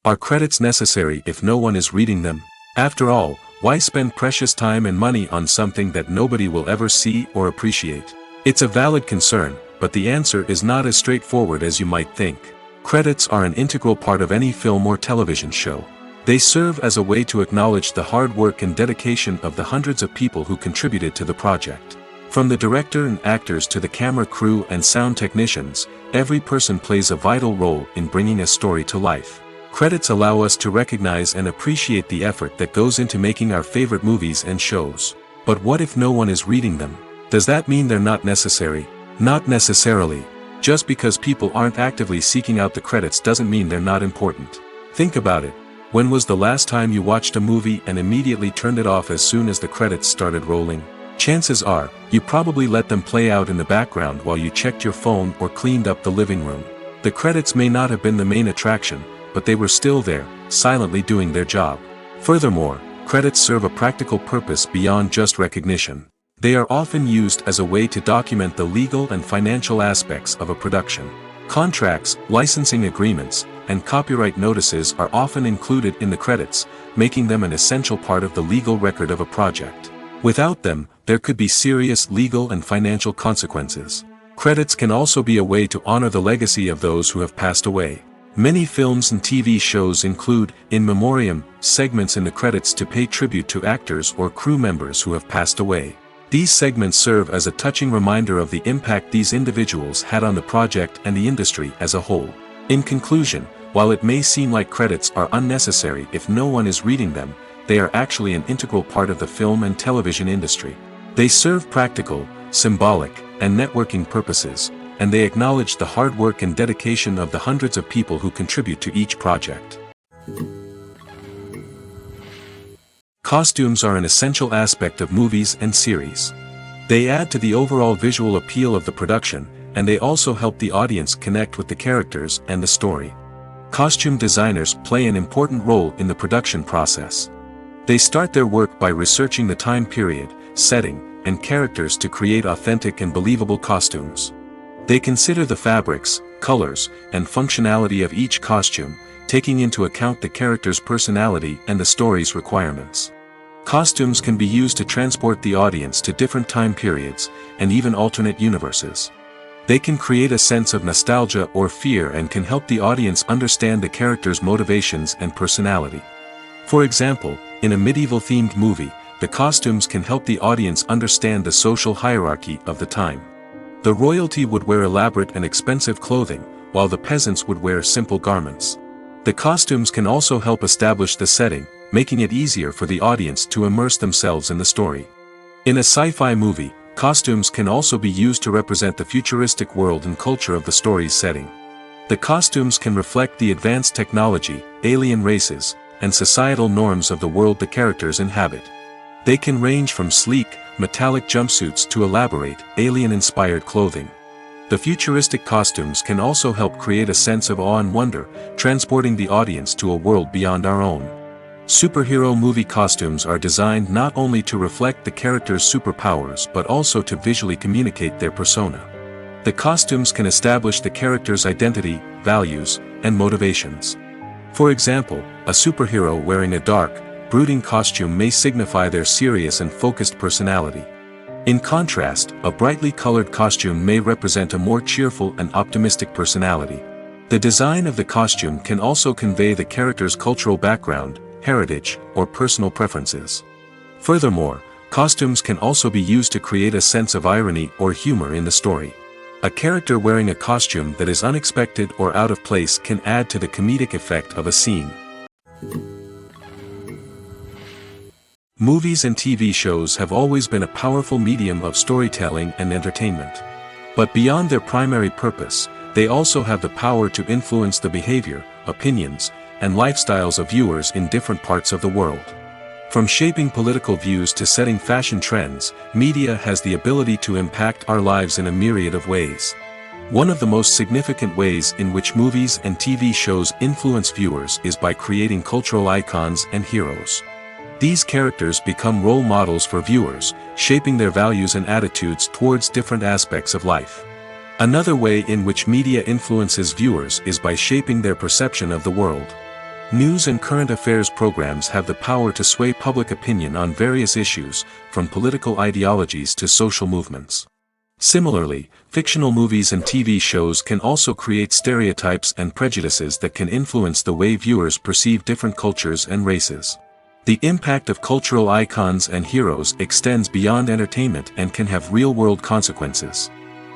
Speaker 1: Are credits necessary if no one is reading them? After all, why spend precious time and money on something that nobody will ever see or appreciate? It's a valid concern, but the answer is not as straightforward as you might think. Credits are an integral part of any film or television show. They serve as a way to acknowledge the hard work and dedication of the hundreds of people who contributed to the project. From the director and actors to the camera crew and sound technicians, every person plays a vital role in bringing a story to life. Credits allow us to recognize and appreciate the effort that goes into making our favorite movies and shows. But what if no one is reading them? Does that mean they're not necessary? Not necessarily. Just because people aren't actively seeking out the credits doesn't mean they're not important. Think about it. When was the last time you watched a movie and immediately turned it off as soon as the credits started rolling? Chances are, you probably let them play out in the background while you checked your phone or cleaned up the living room. The credits may not have been the main attraction, but they were still there, silently doing their job. Furthermore, credits serve a practical purpose beyond just recognition. They are often used as a way to document the legal and financial aspects of a production. Contracts, licensing agreements, and copyright notices are often included in the credits, making them an essential part of the legal record of a project. Without them, there could be serious legal and financial consequences. Credits can also be a way to honor the legacy of those who have passed away. Many films and TV shows include, in memoriam, segments in the credits to pay tribute to actors or crew members who have passed away. These segments serve as a touching reminder of the impact these individuals had on the project and the industry as a whole. In conclusion, while it may seem like credits are unnecessary if no one is reading them, they are actually an integral part of the film and television industry. They serve practical, symbolic, and networking purposes, and they acknowledge the hard work and dedication of the hundreds of people who contribute to each project. Costumes are an essential aspect of movies and series. They add to the overall visual appeal of the production, and they also help the audience connect with the characters and the story. Costume designers play an important role in the production process. They start their work by researching the time period, setting, and characters to create authentic and believable costumes. They consider the fabrics, colors, and functionality of each costume, taking into account the character's personality and the story's requirements. Costumes can be used to transport the audience to different time periods, and even alternate universes. They can create a sense of nostalgia or fear and can help the audience understand the character's motivations and personality. For example, in a medieval-themed movie, the costumes can help the audience understand the social hierarchy of the time. The royalty would wear elaborate and expensive clothing, while the peasants would wear simple garments. The costumes can also help establish the setting, making it easier for the audience to immerse themselves in the story. In a sci-fi movie, costumes can also be used to represent the futuristic world and culture of the story's setting. The costumes can reflect the advanced technology, alien races, and societal norms of the world the characters inhabit. They can range from sleek, metallic jumpsuits to elaborate, alien-inspired clothing. The futuristic costumes can also help create a sense of awe and wonder, transporting the audience to a world beyond our own. Superhero movie costumes are designed not only to reflect the character's superpowers but also to visually communicate their persona. The costumes can establish the character's identity, values, and motivations. For example, a superhero wearing a dark, brooding costume may signify their serious and focused personality. In contrast, a brightly colored costume may represent a more cheerful and optimistic personality. The design of the costume can also convey the character's cultural background, heritage, or personal preferences. Furthermore, costumes can also be used to create a sense of irony or humor in the story. A character wearing a costume that is unexpected or out of place can add to the comedic effect of a scene. Movies and TV shows have always been a powerful medium of storytelling and entertainment. But beyond their primary purpose, they also have the power to influence the behavior, opinions, and lifestyles of viewers in different parts of the world. From shaping political views to setting fashion trends, media has the ability to impact our lives in a myriad of ways. One of the most significant ways in which movies and TV shows influence viewers is by creating cultural icons and heroes. These characters become role models for viewers, shaping their values and attitudes towards different aspects of life. Another way in which media influences viewers is by shaping their perception of the world. News and current affairs programs have the power to sway public opinion on various issues, from political ideologies to social movements. Similarly, fictional movies and TV shows can also create stereotypes and prejudices that can influence the way viewers perceive different cultures and races. The impact of cultural icons and heroes extends beyond entertainment and can have real-world consequences.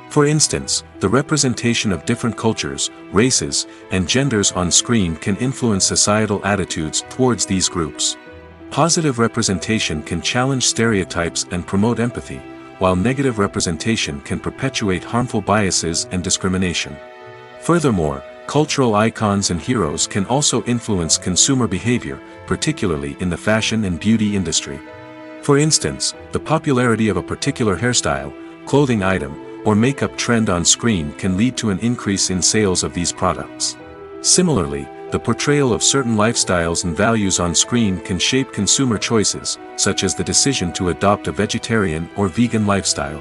Speaker 1: For instance, the representation of different cultures, races, and genders on screen can influence societal attitudes towards these groups. Positive representation can challenge stereotypes and promote empathy, while negative representation can perpetuate harmful biases and discrimination. Furthermore, cultural icons and heroes can also influence consumer behavior, particularly in the fashion and beauty industry. For instance, the popularity of a particular hairstyle, clothing item, or makeup trend on screen can lead to an increase in sales of these products. Similarly, the portrayal of certain lifestyles and values on screen can shape consumer choices, such as the decision to adopt a vegetarian or vegan lifestyle.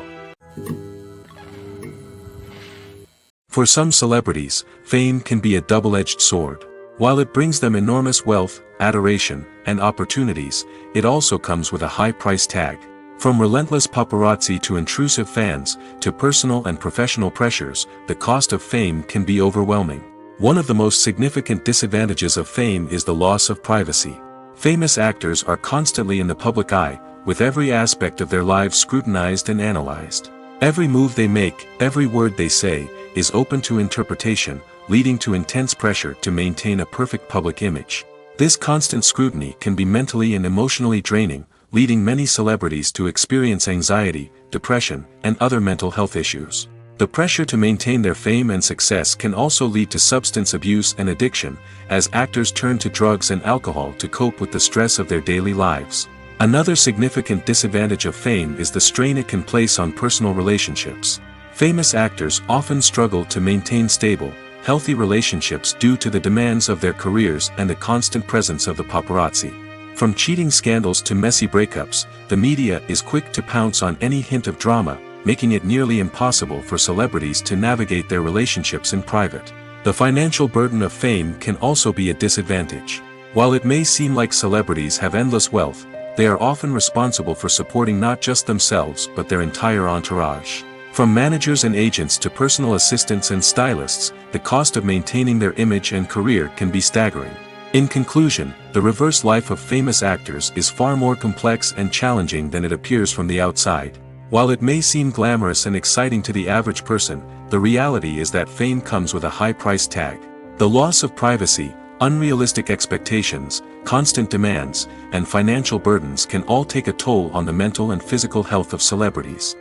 Speaker 1: For some celebrities, fame can be a double-edged sword. While it brings them enormous wealth, adoration, and opportunities, it also comes with a high price tag. From relentless paparazzi to intrusive fans, to personal and professional pressures, the cost of fame can be overwhelming. One of the most significant disadvantages of fame is the loss of privacy. Famous actors are constantly in the public eye, with every aspect of their lives scrutinized and analyzed. Every move they make, every word they say, is open to interpretation, leading to intense pressure to maintain a perfect public image. This constant scrutiny can be mentally and emotionally draining, leading many celebrities to experience anxiety, depression, and other mental health issues. The pressure to maintain their fame and success can also lead to substance abuse and addiction, as actors turn to drugs and alcohol to cope with the stress of their daily lives. Another significant disadvantage of fame is the strain it can place on personal relationships. Famous actors often struggle to maintain stable, healthy relationships due to the demands of their careers and the constant presence of the paparazzi. From cheating scandals to messy breakups, the media is quick to pounce on any hint of drama, making it nearly impossible for celebrities to navigate their relationships in private. The financial burden of fame can also be a disadvantage. While it may seem like celebrities have endless wealth, they are often responsible for supporting not just themselves but their entire entourage. From managers and agents to personal assistants and stylists, the cost of maintaining their image and career can be staggering. In conclusion, the reverse life of famous actors is far more complex and challenging than it appears from the outside. While it may seem glamorous and exciting to the average person, the reality is that fame comes with a high price tag. The loss of privacy, unrealistic expectations, constant demands, and financial burdens can all take a toll on the mental and physical health of celebrities.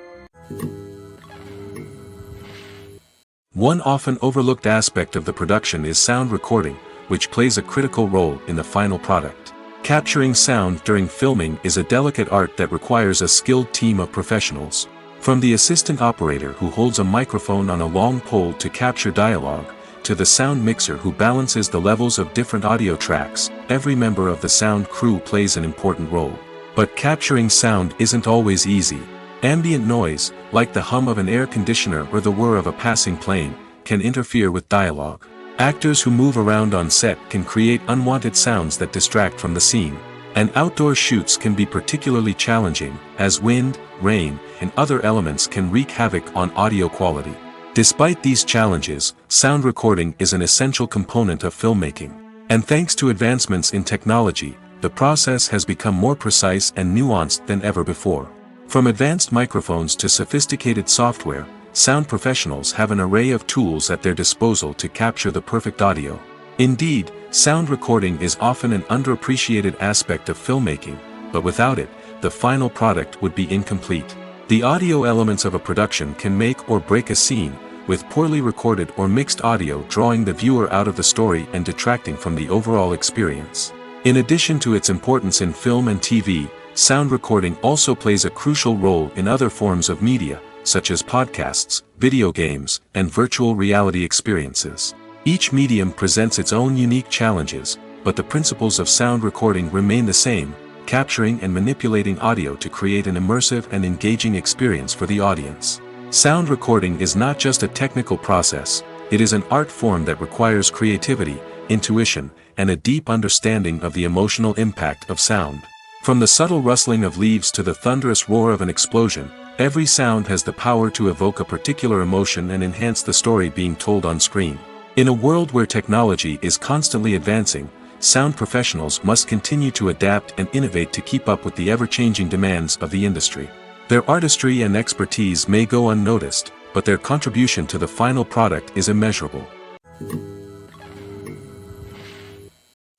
Speaker 1: One often overlooked aspect of the production is sound recording, which plays a critical role in the final product. Capturing sound during filming is a delicate art that requires a skilled team of professionals. From the assistant operator who holds a microphone on a long pole to capture dialogue, to the sound mixer who balances the levels of different audio tracks, every member of the sound crew plays an important role. But capturing sound isn't always easy. Ambient noise, like the hum of an air conditioner or the whir of a passing plane, can interfere with dialogue. Actors who move around on set can create unwanted sounds that distract from the scene. And outdoor shoots can be particularly challenging, as wind, rain, and other elements can wreak havoc on audio quality. Despite these challenges, sound recording is an essential component of filmmaking. And thanks to advancements in technology, the process has become more precise and nuanced than ever before. From advanced microphones to sophisticated software, sound professionals have an array of tools at their disposal to capture the perfect audio. Indeed, sound recording is often an underappreciated aspect of filmmaking, but without it, the final product would be incomplete. The audio elements of a production can make or break a scene, with poorly recorded or mixed audio drawing the viewer out of the story and detracting from the overall experience. In addition to its importance in film and TV, sound recording also plays a crucial role in other forms of media, such as podcasts, video games, and virtual reality experiences. Each medium presents its own unique challenges, but the principles of sound recording remain the same, capturing and manipulating audio to create an immersive and engaging experience for the audience. Sound recording is not just a technical process, it is an art form that requires creativity, intuition, and a deep understanding of the emotional impact of sound. From the subtle rustling of leaves to the thunderous roar of an explosion, every sound has the power to evoke a particular emotion and enhance the story being told on screen. In a world where technology is constantly advancing, sound professionals must continue to adapt and innovate to keep up with the ever-changing demands of the industry. Their artistry and expertise may go unnoticed, but their contribution to the final product is immeasurable.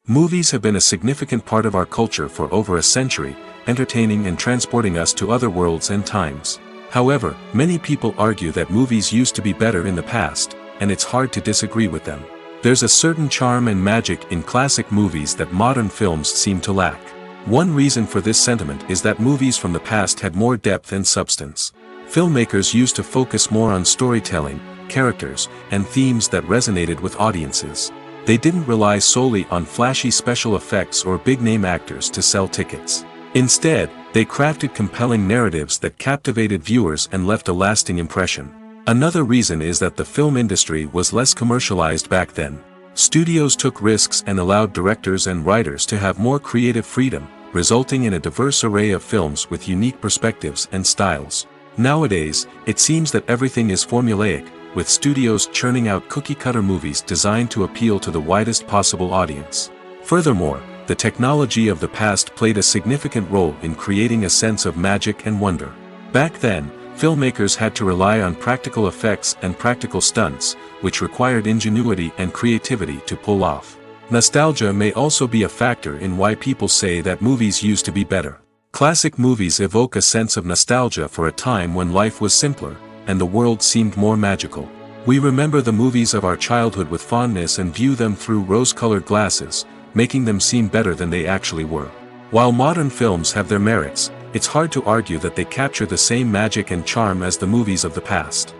Speaker 1: Movies have been a significant part of our culture for over a century, entertaining and transporting us to other worlds and times. However, many people argue that movies used to be better in the past, and it's hard to disagree with them. There's a certain charm and magic in classic movies that modern films seem to lack. One reason for this sentiment is that movies from the past had more depth and substance. Filmmakers used to focus more on storytelling, characters, and themes that resonated with audiences. They didn't rely solely on flashy special effects or big-name actors to sell tickets. Instead, they crafted compelling narratives that captivated viewers and left a lasting impression. Another reason is that the film industry was less commercialized back then. Studios took risks and allowed directors and writers to have more creative freedom, resulting in a diverse array of films with unique perspectives and styles. Nowadays, it seems that everything is formulaic, with studios churning out cookie-cutter movies designed to appeal to the widest possible audience. Furthermore, the technology of the past played a significant role in creating a sense of magic and wonder. Back then, filmmakers had to rely on practical effects and practical stunts, which required ingenuity and creativity to pull off. Nostalgia may also be a factor in why people say that movies used to be better. Classic movies evoke a sense of nostalgia for a time when life was simpler, and the world seemed more magical. We remember the movies of our childhood with fondness and view them through rose-colored glasses, making them seem better than they actually were. While modern films have their merits, it's hard to argue that they capture the same magic and charm as the movies of the past.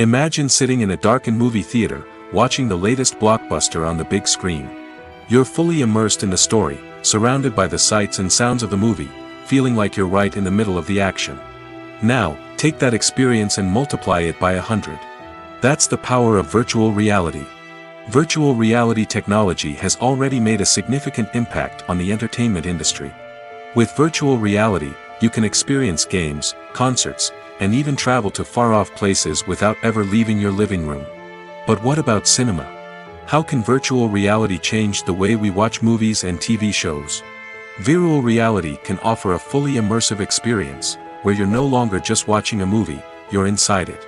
Speaker 1: Imagine sitting in a darkened movie theater, watching the latest blockbuster on the big screen. You're fully immersed in the story, surrounded by the sights and sounds of the movie, feeling like you're right in the middle of the action. Now, take that experience and multiply it by 100. That's the power of virtual reality. Virtual reality technology has already made a significant impact on the entertainment industry. With virtual reality, you can experience games, concerts, and even travel to far-off places without ever leaving your living room. But what about cinema? How can virtual reality change the way we watch movies and TV shows? Virtual reality can offer a fully immersive experience, where you're no longer just watching a movie, you're inside it.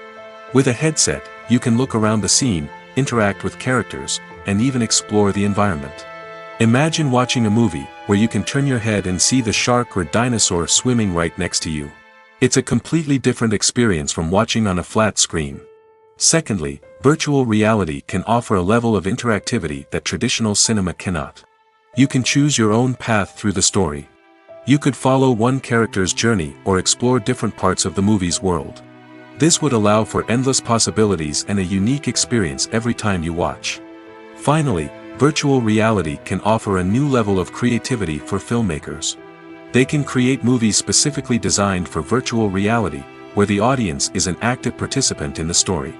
Speaker 1: With a headset, you can look around the scene, interact with characters, and even explore the environment. Imagine watching a movie where you can turn your head and see the shark or dinosaur swimming right next to you. It's a completely different experience from watching on a flat screen. Secondly, virtual reality can offer a level of interactivity that traditional cinema cannot. You can choose your own path through the story. You could follow one character's journey or explore different parts of the movie's world. This would allow for endless possibilities and a unique experience every time you watch. Finally, virtual reality can offer a new level of creativity for filmmakers. They can create movies specifically designed for virtual reality, where the audience is an active participant in the story.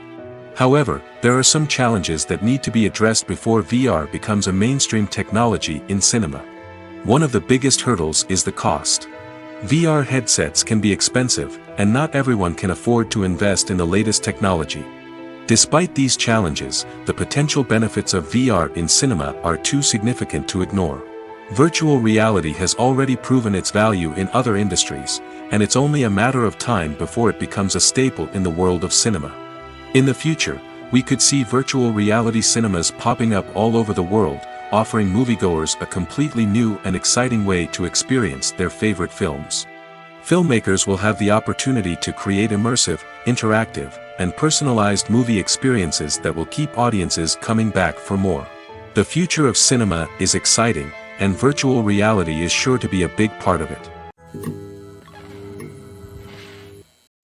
Speaker 1: However, there are some challenges that need to be addressed before VR becomes a mainstream technology in cinema. One of the biggest hurdles is the cost. VR headsets can be expensive, and not everyone can afford to invest in the latest technology. Despite these challenges, the potential benefits of VR in cinema are too significant to ignore. Virtual reality has already proven its value in other industries, and it's only a matter of time before it becomes a staple in the world of cinema. In the future, we could see virtual reality cinemas popping up all over the world, offering moviegoers a completely new and exciting way to experience their favorite films. Filmmakers will have the opportunity to create immersive, interactive, and personalized movie experiences that will keep audiences coming back for more. The future of cinema is exciting, and virtual reality is sure to be a big part of it.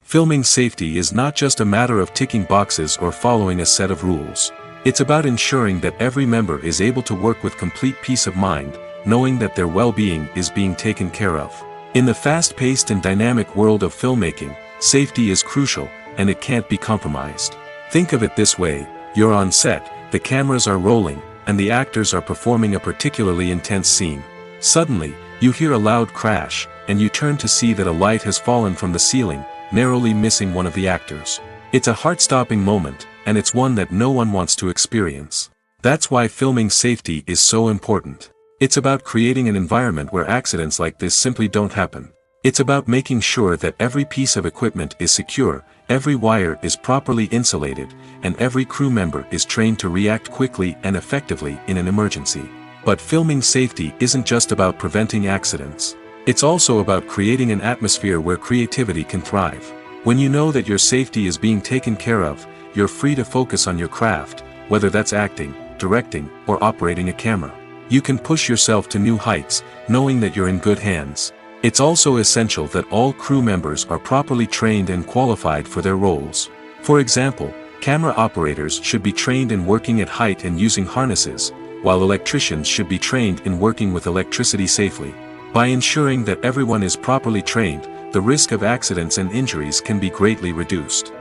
Speaker 1: Filming safety is not just a matter of ticking boxes or following a set of rules. It's about ensuring that every member is able to work with complete peace of mind, knowing that their well-being is being taken care of. In the fast-paced and dynamic world of filmmaking, safety is crucial, and it can't be compromised. Think of it this way: You're on set, the cameras are rolling, and the actors are performing a particularly intense scene. Suddenly, you hear a loud crash, and you turn to see that a light has fallen from the ceiling, narrowly missing one of the actors. It's a heart-stopping moment, and it's one that no one wants to experience. That's why filming safety is so important. It's about creating an environment where accidents like this simply don't happen. It's about making sure that every piece of equipment is secure, every wire is properly insulated, and every crew member is trained to react quickly and effectively in an emergency. But filming safety isn't just about preventing accidents. It's also about creating an atmosphere where creativity can thrive. When you know that your safety is being taken care of, you're free to focus on your craft, whether that's acting, directing, or operating a camera. You can push yourself to new heights, knowing that you're in good hands. It's also essential that all crew members are properly trained and qualified for their roles. For example, camera operators should be trained in working at height and using harnesses, while electricians should be trained in working with electricity safely. By ensuring that everyone is properly trained, the risk of accidents and injuries can be greatly reduced.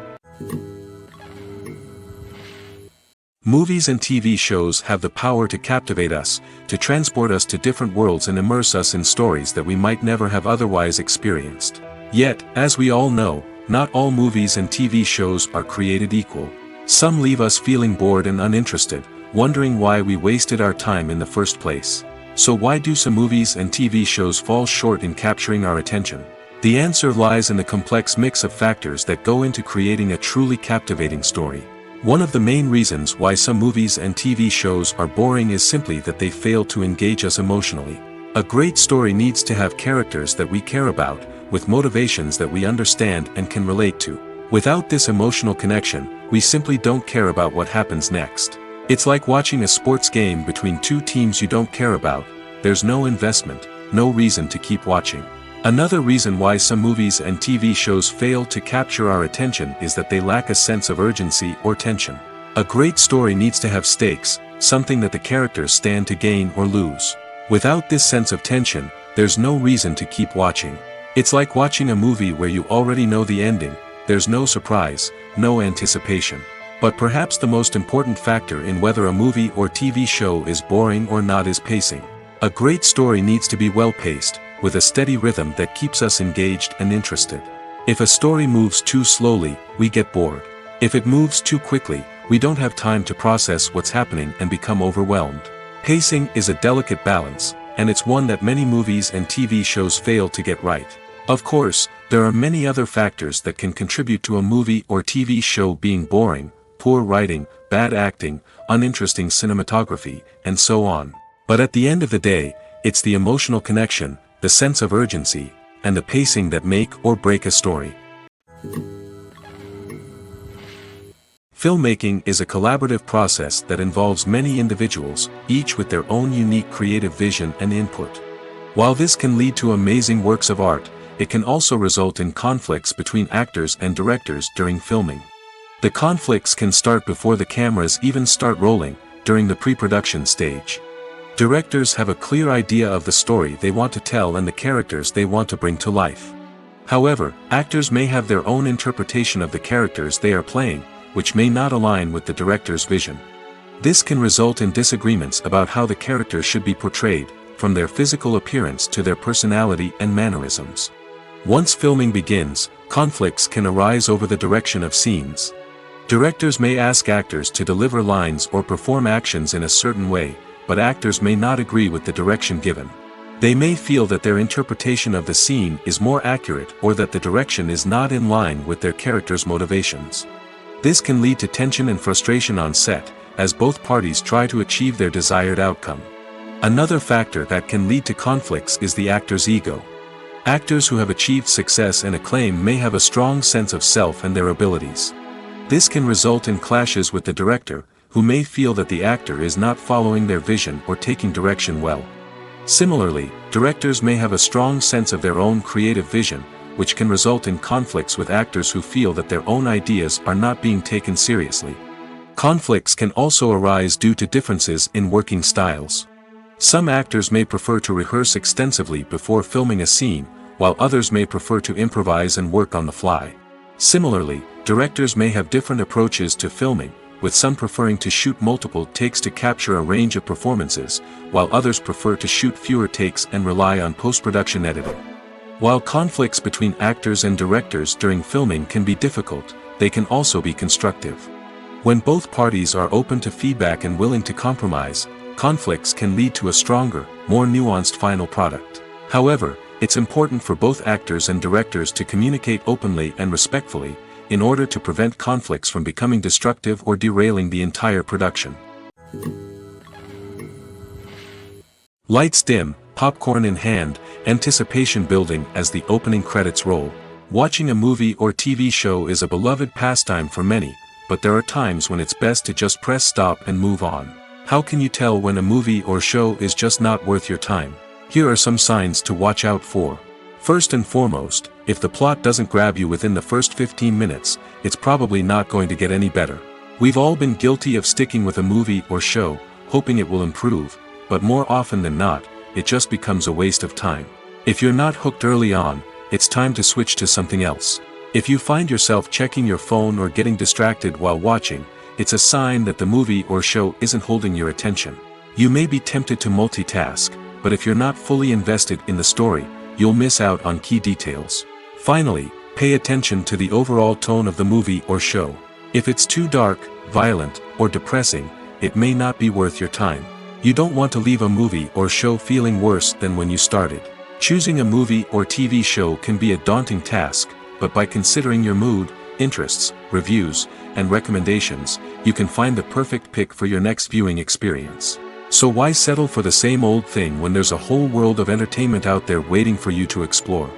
Speaker 1: Movies and TV shows have the power to captivate us, to transport us to different worlds and immerse us in stories that we might never have otherwise experienced. Yet, as we all know, not all movies and TV shows are created equal. Some leave us feeling bored and uninterested, wondering why we wasted our time in the first place. So why do some movies and TV shows fall short in capturing our attention? The answer lies in the complex mix of factors that go into creating a truly captivating story. One of the main reasons why some movies and TV shows are boring is simply that they fail to engage us emotionally. A great story needs to have characters that we care about, with motivations that we understand and can relate to. Without this emotional connection, we simply don't care about what happens next. It's like watching a sports game between two teams you don't care about. There's no investment, no reason to keep watching. Another reason why some movies and TV shows fail to capture our attention is that they lack a sense of urgency or tension. A great story needs to have stakes, something that the characters stand to gain or lose. Without this sense of tension, there's no reason to keep watching. It's like watching a movie where you already know the ending. There's no surprise, no anticipation. But perhaps the most important factor in whether a movie or TV show is boring or not is pacing. A great story needs to be well-paced, with a steady rhythm that keeps us engaged and interested. If a story moves too slowly, we get bored. If it moves too quickly, we don't have time to process what's happening and become overwhelmed. Pacing is a delicate balance, and it's one that many movies and TV shows fail to get right. Of course, there are many other factors that can contribute to a movie or TV show being boring: poor writing, bad acting, uninteresting cinematography, and so on. But at the end of the day, it's the emotional connection, the sense of urgency, and the pacing that make or break a story. Filmmaking is a collaborative process that involves many individuals, each with their own unique creative vision and input. While this can lead to amazing works of art, it can also result in conflicts between actors and directors during filming. The conflicts can start before the cameras even start rolling, during the pre-production stage. Directors have a clear idea of the story they want to tell and the characters they want to bring to life. However, actors may have their own interpretation of the characters they are playing, which may not align with the director's vision. This can result in disagreements about how the characters should be portrayed, from their physical appearance to their personality and mannerisms. Once filming begins, conflicts can arise over the direction of scenes. Directors may ask actors to deliver lines or perform actions in a certain way, but actors may not agree with the direction given. They may feel that their interpretation of the scene is more accurate or that the direction is not in line with their character's motivations. This can lead to tension and frustration on set, as both parties try to achieve their desired outcome. Another factor that can lead to conflicts is the actor's ego. Actors who have achieved success and acclaim may have a strong sense of self and their abilities. This can result in clashes with the director, who may feel that the actor is not following their vision or taking direction well. Similarly, directors may have a strong sense of their own creative vision, which can result in conflicts with actors who feel that their own ideas are not being taken seriously. Conflicts can also arise due to differences in working styles. Some actors may prefer to rehearse extensively before filming a scene, while others may prefer to improvise and work on the fly. Similarly, directors may have different approaches to filming, with some preferring to shoot multiple takes to capture a range of performances, while others prefer to shoot fewer takes and rely on post-production editing. While conflicts between actors and directors during filming can be difficult, they can also be constructive. When both parties are open to feedback and willing to compromise, conflicts can lead to a stronger, more nuanced final product. However, it's important for both actors and directors to communicate openly and respectfully, in order to prevent conflicts from becoming destructive or derailing the entire production. Lights dim, popcorn in hand, anticipation building as the opening credits roll. Watching a movie or TV show is a beloved pastime for many, but there are times when it's best to just press stop and move on. How can you tell when a movie or show is just not worth your time? Here are some signs to watch out for. First and foremost, if the plot doesn't grab you within the first 15 minutes, it's probably not going to get any better. We've all been guilty of sticking with a movie or show, hoping it will improve, but more often than not, it just becomes a waste of time. If you're not hooked early on, it's time to switch to something else. If you find yourself checking your phone or getting distracted while watching, it's a sign that the movie or show isn't holding your attention. You may be tempted to multitask, but if you're not fully invested in the story, you'll miss out on key details. Finally, pay attention to the overall tone of the movie or show. If it's too dark, violent, or depressing, it may not be worth your time. You don't want to leave a movie or show feeling worse than when you started. Choosing a movie or TV show can be a daunting task, but by considering your mood, interests, reviews, and recommendations, you can find the perfect pick for your next viewing experience. So why settle for the same old thing when there's a whole world of entertainment out there waiting for you to explore?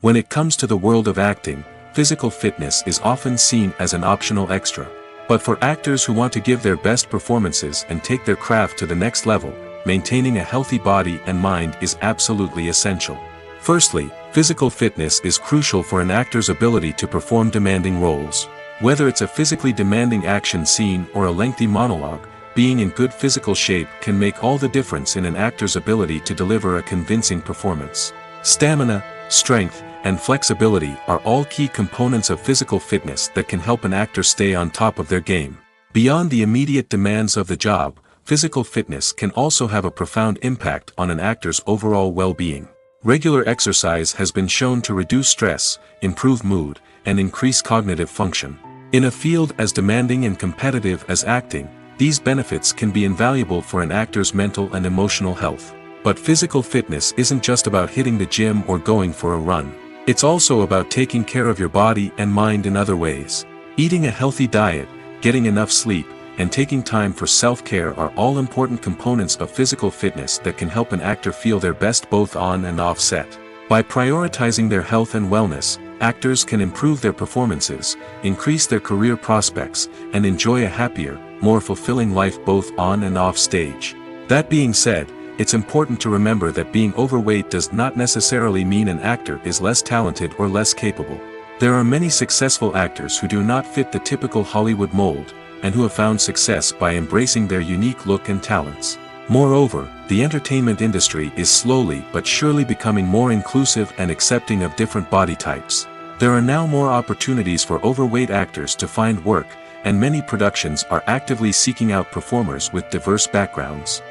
Speaker 1: When it comes to the world of acting, physical fitness is often seen as an optional extra. But for actors who want to give their best performances and take their craft to the next level, maintaining a healthy body and mind is absolutely essential. Firstly, physical fitness is crucial for an actor's ability to perform demanding roles. Whether it's a physically demanding action scene or a lengthy monologue, being in good physical shape can make all the difference in an actor's ability to deliver a convincing performance. Stamina, strength, and flexibility are all key components of physical fitness that can help an actor stay on top of their game. Beyond the immediate demands of the job, physical fitness can also have a profound impact on an actor's overall well-being. Regular exercise has been shown to reduce stress, improve mood, and increase cognitive function. In a field as demanding and competitive as acting, these benefits can be invaluable for an actor's mental and emotional health. But physical fitness isn't just about hitting the gym or going for a run. It's also about taking care of your body and mind in other ways. Eating a healthy diet, getting enough sleep, and taking time for self-care are all important components of physical fitness that can help an actor feel their best both on and off set. By prioritizing their health and wellness, actors can improve their performances, increase their career prospects, and enjoy a happier, more fulfilling life both on and off stage. That being said, it's important to remember that being overweight does not necessarily mean an actor is less talented or less capable. There are many successful actors who do not fit the typical Hollywood mold, and who have found success by embracing their unique look and talents. Moreover, the entertainment industry is slowly but surely becoming more inclusive and accepting of different body types. There are now more opportunities for overweight actors to find work, and many productions are actively seeking out performers with diverse backgrounds.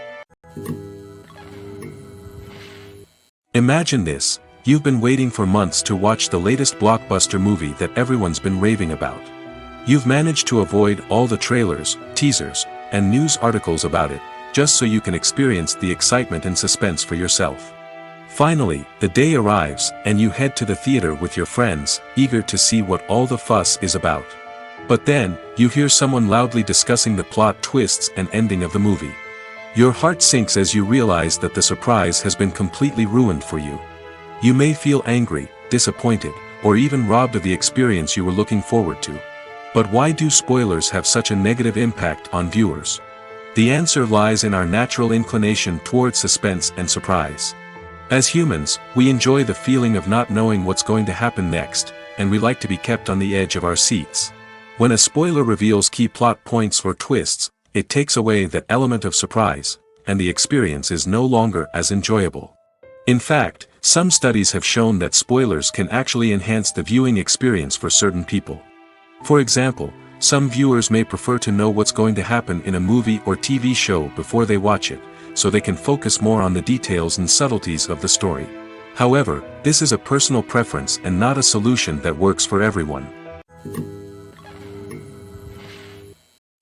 Speaker 1: Imagine this: you've been waiting for months to watch the latest blockbuster movie that everyone's been raving about. You've managed to avoid all the trailers, teasers, and news articles about it, just so you can experience the excitement and suspense for yourself. Finally, the day arrives, and you head to the theater with your friends, eager to see what all the fuss is about. But then, you hear someone loudly discussing the plot twists and ending of the movie. Your heart sinks as you realize that the surprise has been completely ruined for you. You may feel angry, disappointed, or even robbed of the experience you were looking forward to. But why do spoilers have such a negative impact on viewers? The answer lies in our natural inclination towards suspense and surprise. As humans, we enjoy the feeling of not knowing what's going to happen next, and we like to be kept on the edge of our seats. When a spoiler reveals key plot points or twists, it takes away that element of surprise, and the experience is no longer as enjoyable. In fact, some studies have shown that spoilers can actually enhance the viewing experience for certain people. For example, some viewers may prefer to know what's going to happen in a movie or TV show before they watch it, so they can focus more on the details and subtleties of the story. However, this is a personal preference and not a solution that works for everyone.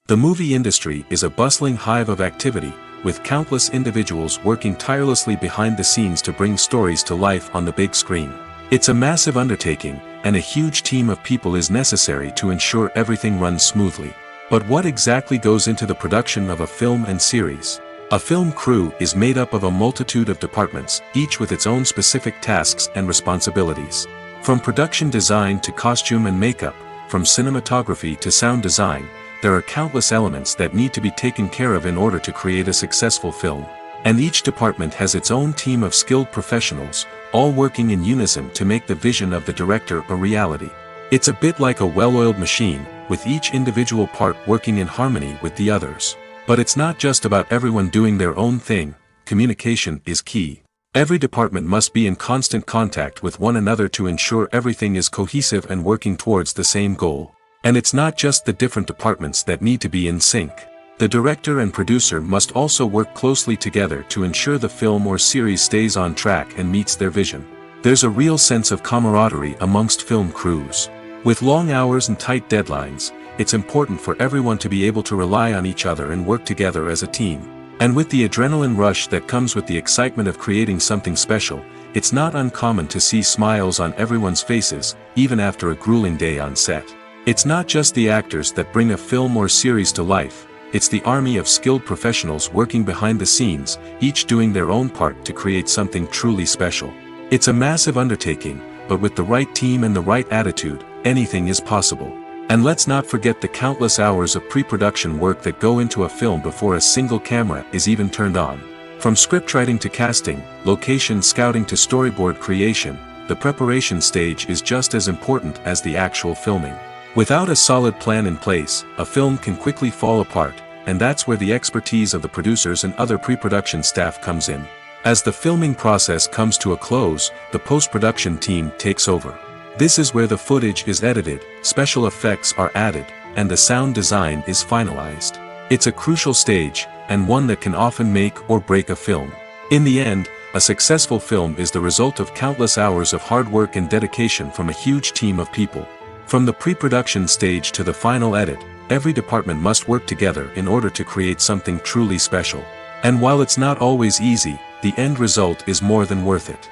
Speaker 1: The movie industry is a bustling hive of activity, with countless individuals working tirelessly behind the scenes to bring stories to life on the big screen. It's a massive undertaking, and a huge team of people is necessary to ensure everything runs smoothly. But what exactly goes into the production of a film and series? A film crew is made up of a multitude of departments, each with its own specific tasks and responsibilities. From production design to costume and makeup, from cinematography to sound design, there are countless elements that need to be taken care of in order to create a successful film. And each department has its own team of skilled professionals, all working in unison to make the vision of the director a reality. It's a bit like a well-oiled machine, with each individual part working in harmony with the others. But it's not just about everyone doing their own thing. Communication is key. Every department must be in constant contact with one another to ensure everything is cohesive and working towards the same goal. And it's not just the different departments that need to be in sync. The director and producer must also work closely together to ensure the film or series stays on track and meets their vision. There's a real sense of camaraderie amongst film crews. With long hours and tight deadlines, it's important for everyone to be able to rely on each other and work together as a team. And with the adrenaline rush that comes with the excitement of creating something special, it's not uncommon to see smiles on everyone's faces, even after a grueling day on set. It's not just the actors that bring a film or series to life, it's the army of skilled professionals working behind the scenes, each doing their own part to create something truly special. It's a massive undertaking, but with the right team and the right attitude, anything is possible. And let's not forget the countless hours of pre-production work that go into a film before a single camera is even turned on. From scriptwriting to casting, location scouting to storyboard creation, the preparation stage is just as important as the actual filming. Without a solid plan in place, a film can quickly fall apart, and that's where the expertise of the producers and other pre-production staff comes in. As the filming process comes to a close, the post-production team takes over. This is where the footage is edited, special effects are added, and the sound design is finalized. It's a crucial stage, and one that can often make or break a film. In the end, a successful film is the result of countless hours of hard work and dedication from a huge team of people. From the pre-production stage to the final edit, every department must work together in order to create something truly special. And while it's not always easy, the end result is more than worth it.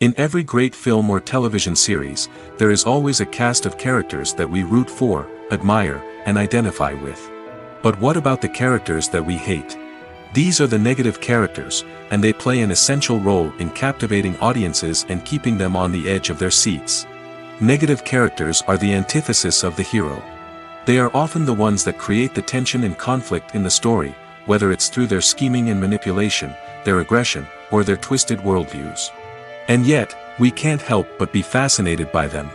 Speaker 1: In every great film or television series, there is always a cast of characters that we root for, admire, and identify with. But what about the characters that we hate? These are the negative characters, and they play an essential role in captivating audiences and keeping them on the edge of their seats. Negative characters are the antithesis of the hero. They are often the ones that create the tension and conflict in the story, whether it's through their scheming and manipulation, their aggression, or their twisted worldviews. And yet, we can't help but be fascinated by them.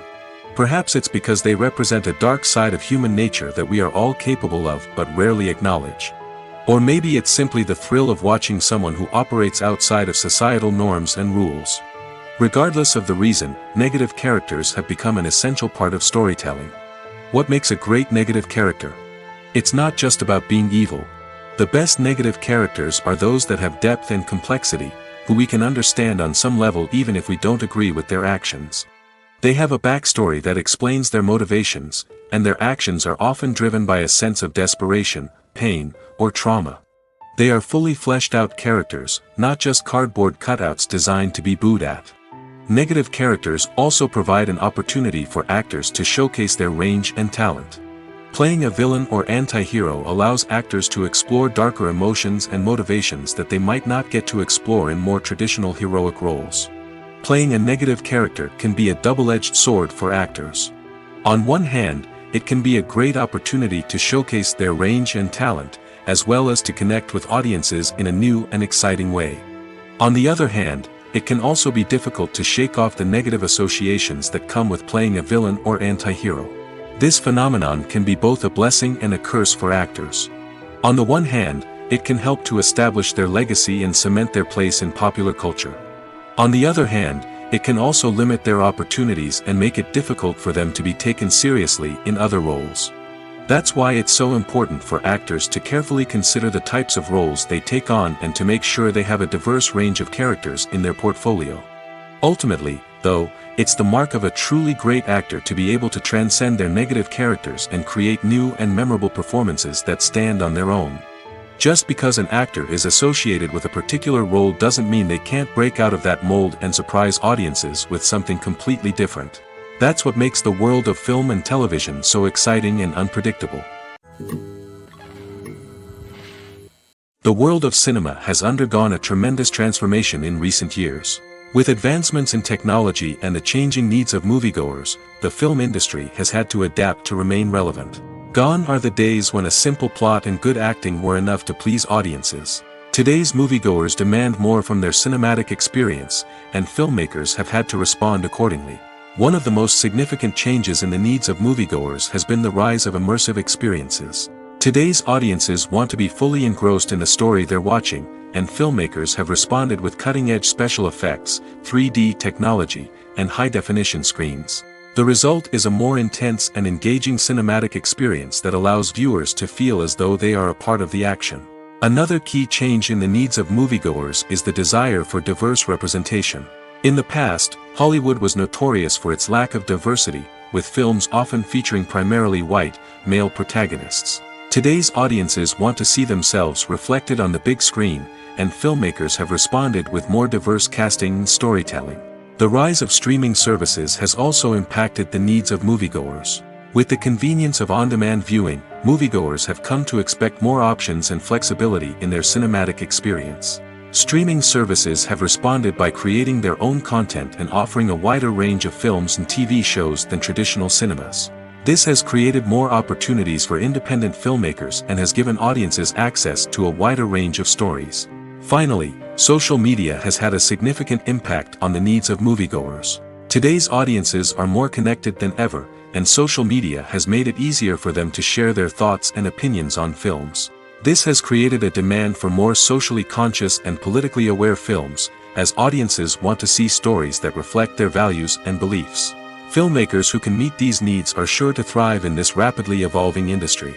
Speaker 1: Perhaps it's because they represent a dark side of human nature that we are all capable of but rarely acknowledge. Or maybe it's simply the thrill of watching someone who operates outside of societal norms and rules. Regardless of the reason, negative characters have become an essential part of storytelling. What makes a great negative character? It's not just about being evil. The best negative characters are those that have depth and complexity, who we can understand on some level even if we don't agree with their actions. They have a backstory that explains their motivations, and their actions are often driven by a sense of desperation, pain, or trauma. They are fully fleshed out characters, not just cardboard cutouts designed to be booed at. Negative characters also provide an opportunity for actors to showcase their range and talent. Playing a villain or anti-hero allows actors to explore darker emotions and motivations that they might not get to explore in more traditional heroic roles. Playing a negative character can be a double-edged sword for actors. On one hand, it can be a great opportunity to showcase their range and talent, as well as to connect with audiences in a new and exciting way. On the other hand, it can also be difficult to shake off the negative associations that come with playing a villain or anti-hero. This phenomenon can be both a blessing and a curse for actors. On the one hand, it can help to establish their legacy and cement their place in popular culture. On the other hand, it can also limit their opportunities and make it difficult for them to be taken seriously in other roles. That's why it's so important for actors to carefully consider the types of roles they take on and to make sure they have a diverse range of characters in their portfolio. Ultimately, though, it's the mark of a truly great actor to be able to transcend their negative characters and create new and memorable performances that stand on their own. Just because an actor is associated with a particular role doesn't mean they can't break out of that mold and surprise audiences with something completely different. That's what makes the world of film and television so exciting and unpredictable. The world of cinema has undergone a tremendous transformation in recent years. With advancements in technology and the changing needs of moviegoers, the film industry has had to adapt to remain relevant. Gone are the days when a simple plot and good acting were enough to please audiences. Today's moviegoers demand more from their cinematic experience, and filmmakers have had to respond accordingly. One of the most significant changes in the needs of moviegoers has been the rise of immersive experiences. Today's audiences want to be fully engrossed in the story they're watching, and filmmakers have responded with cutting-edge special effects, 3D technology, and high-definition screens. The result is a more intense and engaging cinematic experience that allows viewers to feel as though they are a part of the action. Another key change in the needs of moviegoers is the desire for diverse representation. In the past, Hollywood was notorious for its lack of diversity, with films often featuring primarily white, male protagonists. Today's audiences want to see themselves reflected on the big screen, and filmmakers have responded with more diverse casting and storytelling. The rise of streaming services has also impacted the needs of moviegoers. With the convenience of on-demand viewing, moviegoers have come to expect more options and flexibility in their cinematic experience. Streaming services have responded by creating their own content and offering a wider range of films and TV shows than traditional cinemas. This has created more opportunities for independent filmmakers and has given audiences access to a wider range of stories. Finally, social media has had a significant impact on the needs of moviegoers. Today's audiences are more connected than ever, and social media has made it easier for them to share their thoughts and opinions on films. This has created a demand for more socially conscious and politically aware films, as audiences want to see stories that reflect their values and beliefs. Filmmakers who can meet these needs are sure to thrive in this rapidly evolving industry.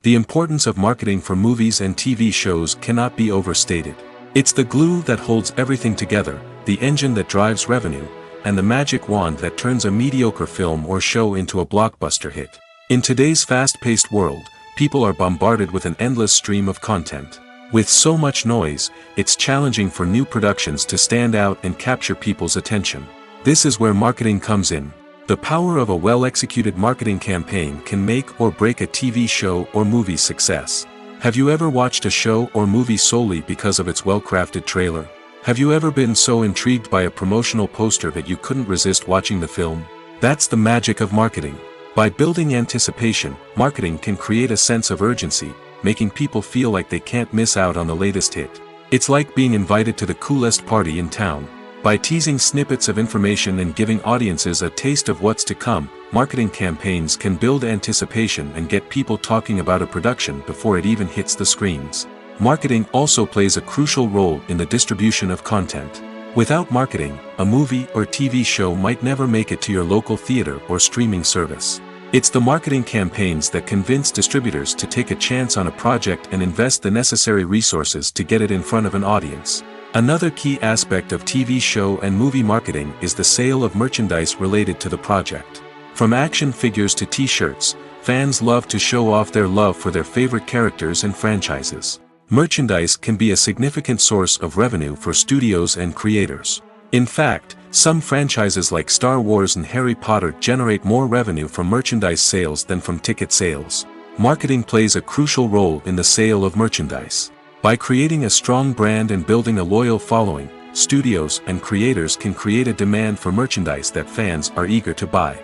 Speaker 1: The importance of marketing for movies and TV shows cannot be overstated. It's the glue that holds everything together, the engine that drives revenue, and the magic wand that turns a mediocre film or show into a blockbuster hit. In today's fast-paced world, people are bombarded with an endless stream of content. With so much noise, it's challenging for new productions to stand out and capture people's attention. This is where marketing comes in. The power of a well-executed marketing campaign can make or break a TV show or movie's success. Have you ever watched a show or movie solely because of its well-crafted trailer? Have you ever been so intrigued by a promotional poster that you couldn't resist watching the film? That's the magic of marketing. By building anticipation, marketing can create a sense of urgency, making people feel like they can't miss out on the latest hit. It's like being invited to the coolest party in town. By teasing snippets of information and giving audiences a taste of what's to come, marketing campaigns can build anticipation and get people talking about a production before it even hits the screens. Marketing also plays a crucial role in the distribution of content. Without marketing, a movie or TV show might never make it to your local theater or streaming service. It's the marketing campaigns that convince distributors to take a chance on a project and invest the necessary resources to get it in front of an audience. Another key aspect of TV show and movie marketing is the sale of merchandise related to the project. From action figures to t-shirts, fans love to show off their love for their favorite characters and franchises. Merchandise can be a significant source of revenue for studios and creators. In fact, some franchises like Star Wars and Harry Potter generate more revenue from merchandise sales than from ticket sales. Marketing plays a crucial role in the sale of merchandise. By creating a strong brand and building a loyal following, studios and creators can create a demand for merchandise that fans are eager to buy.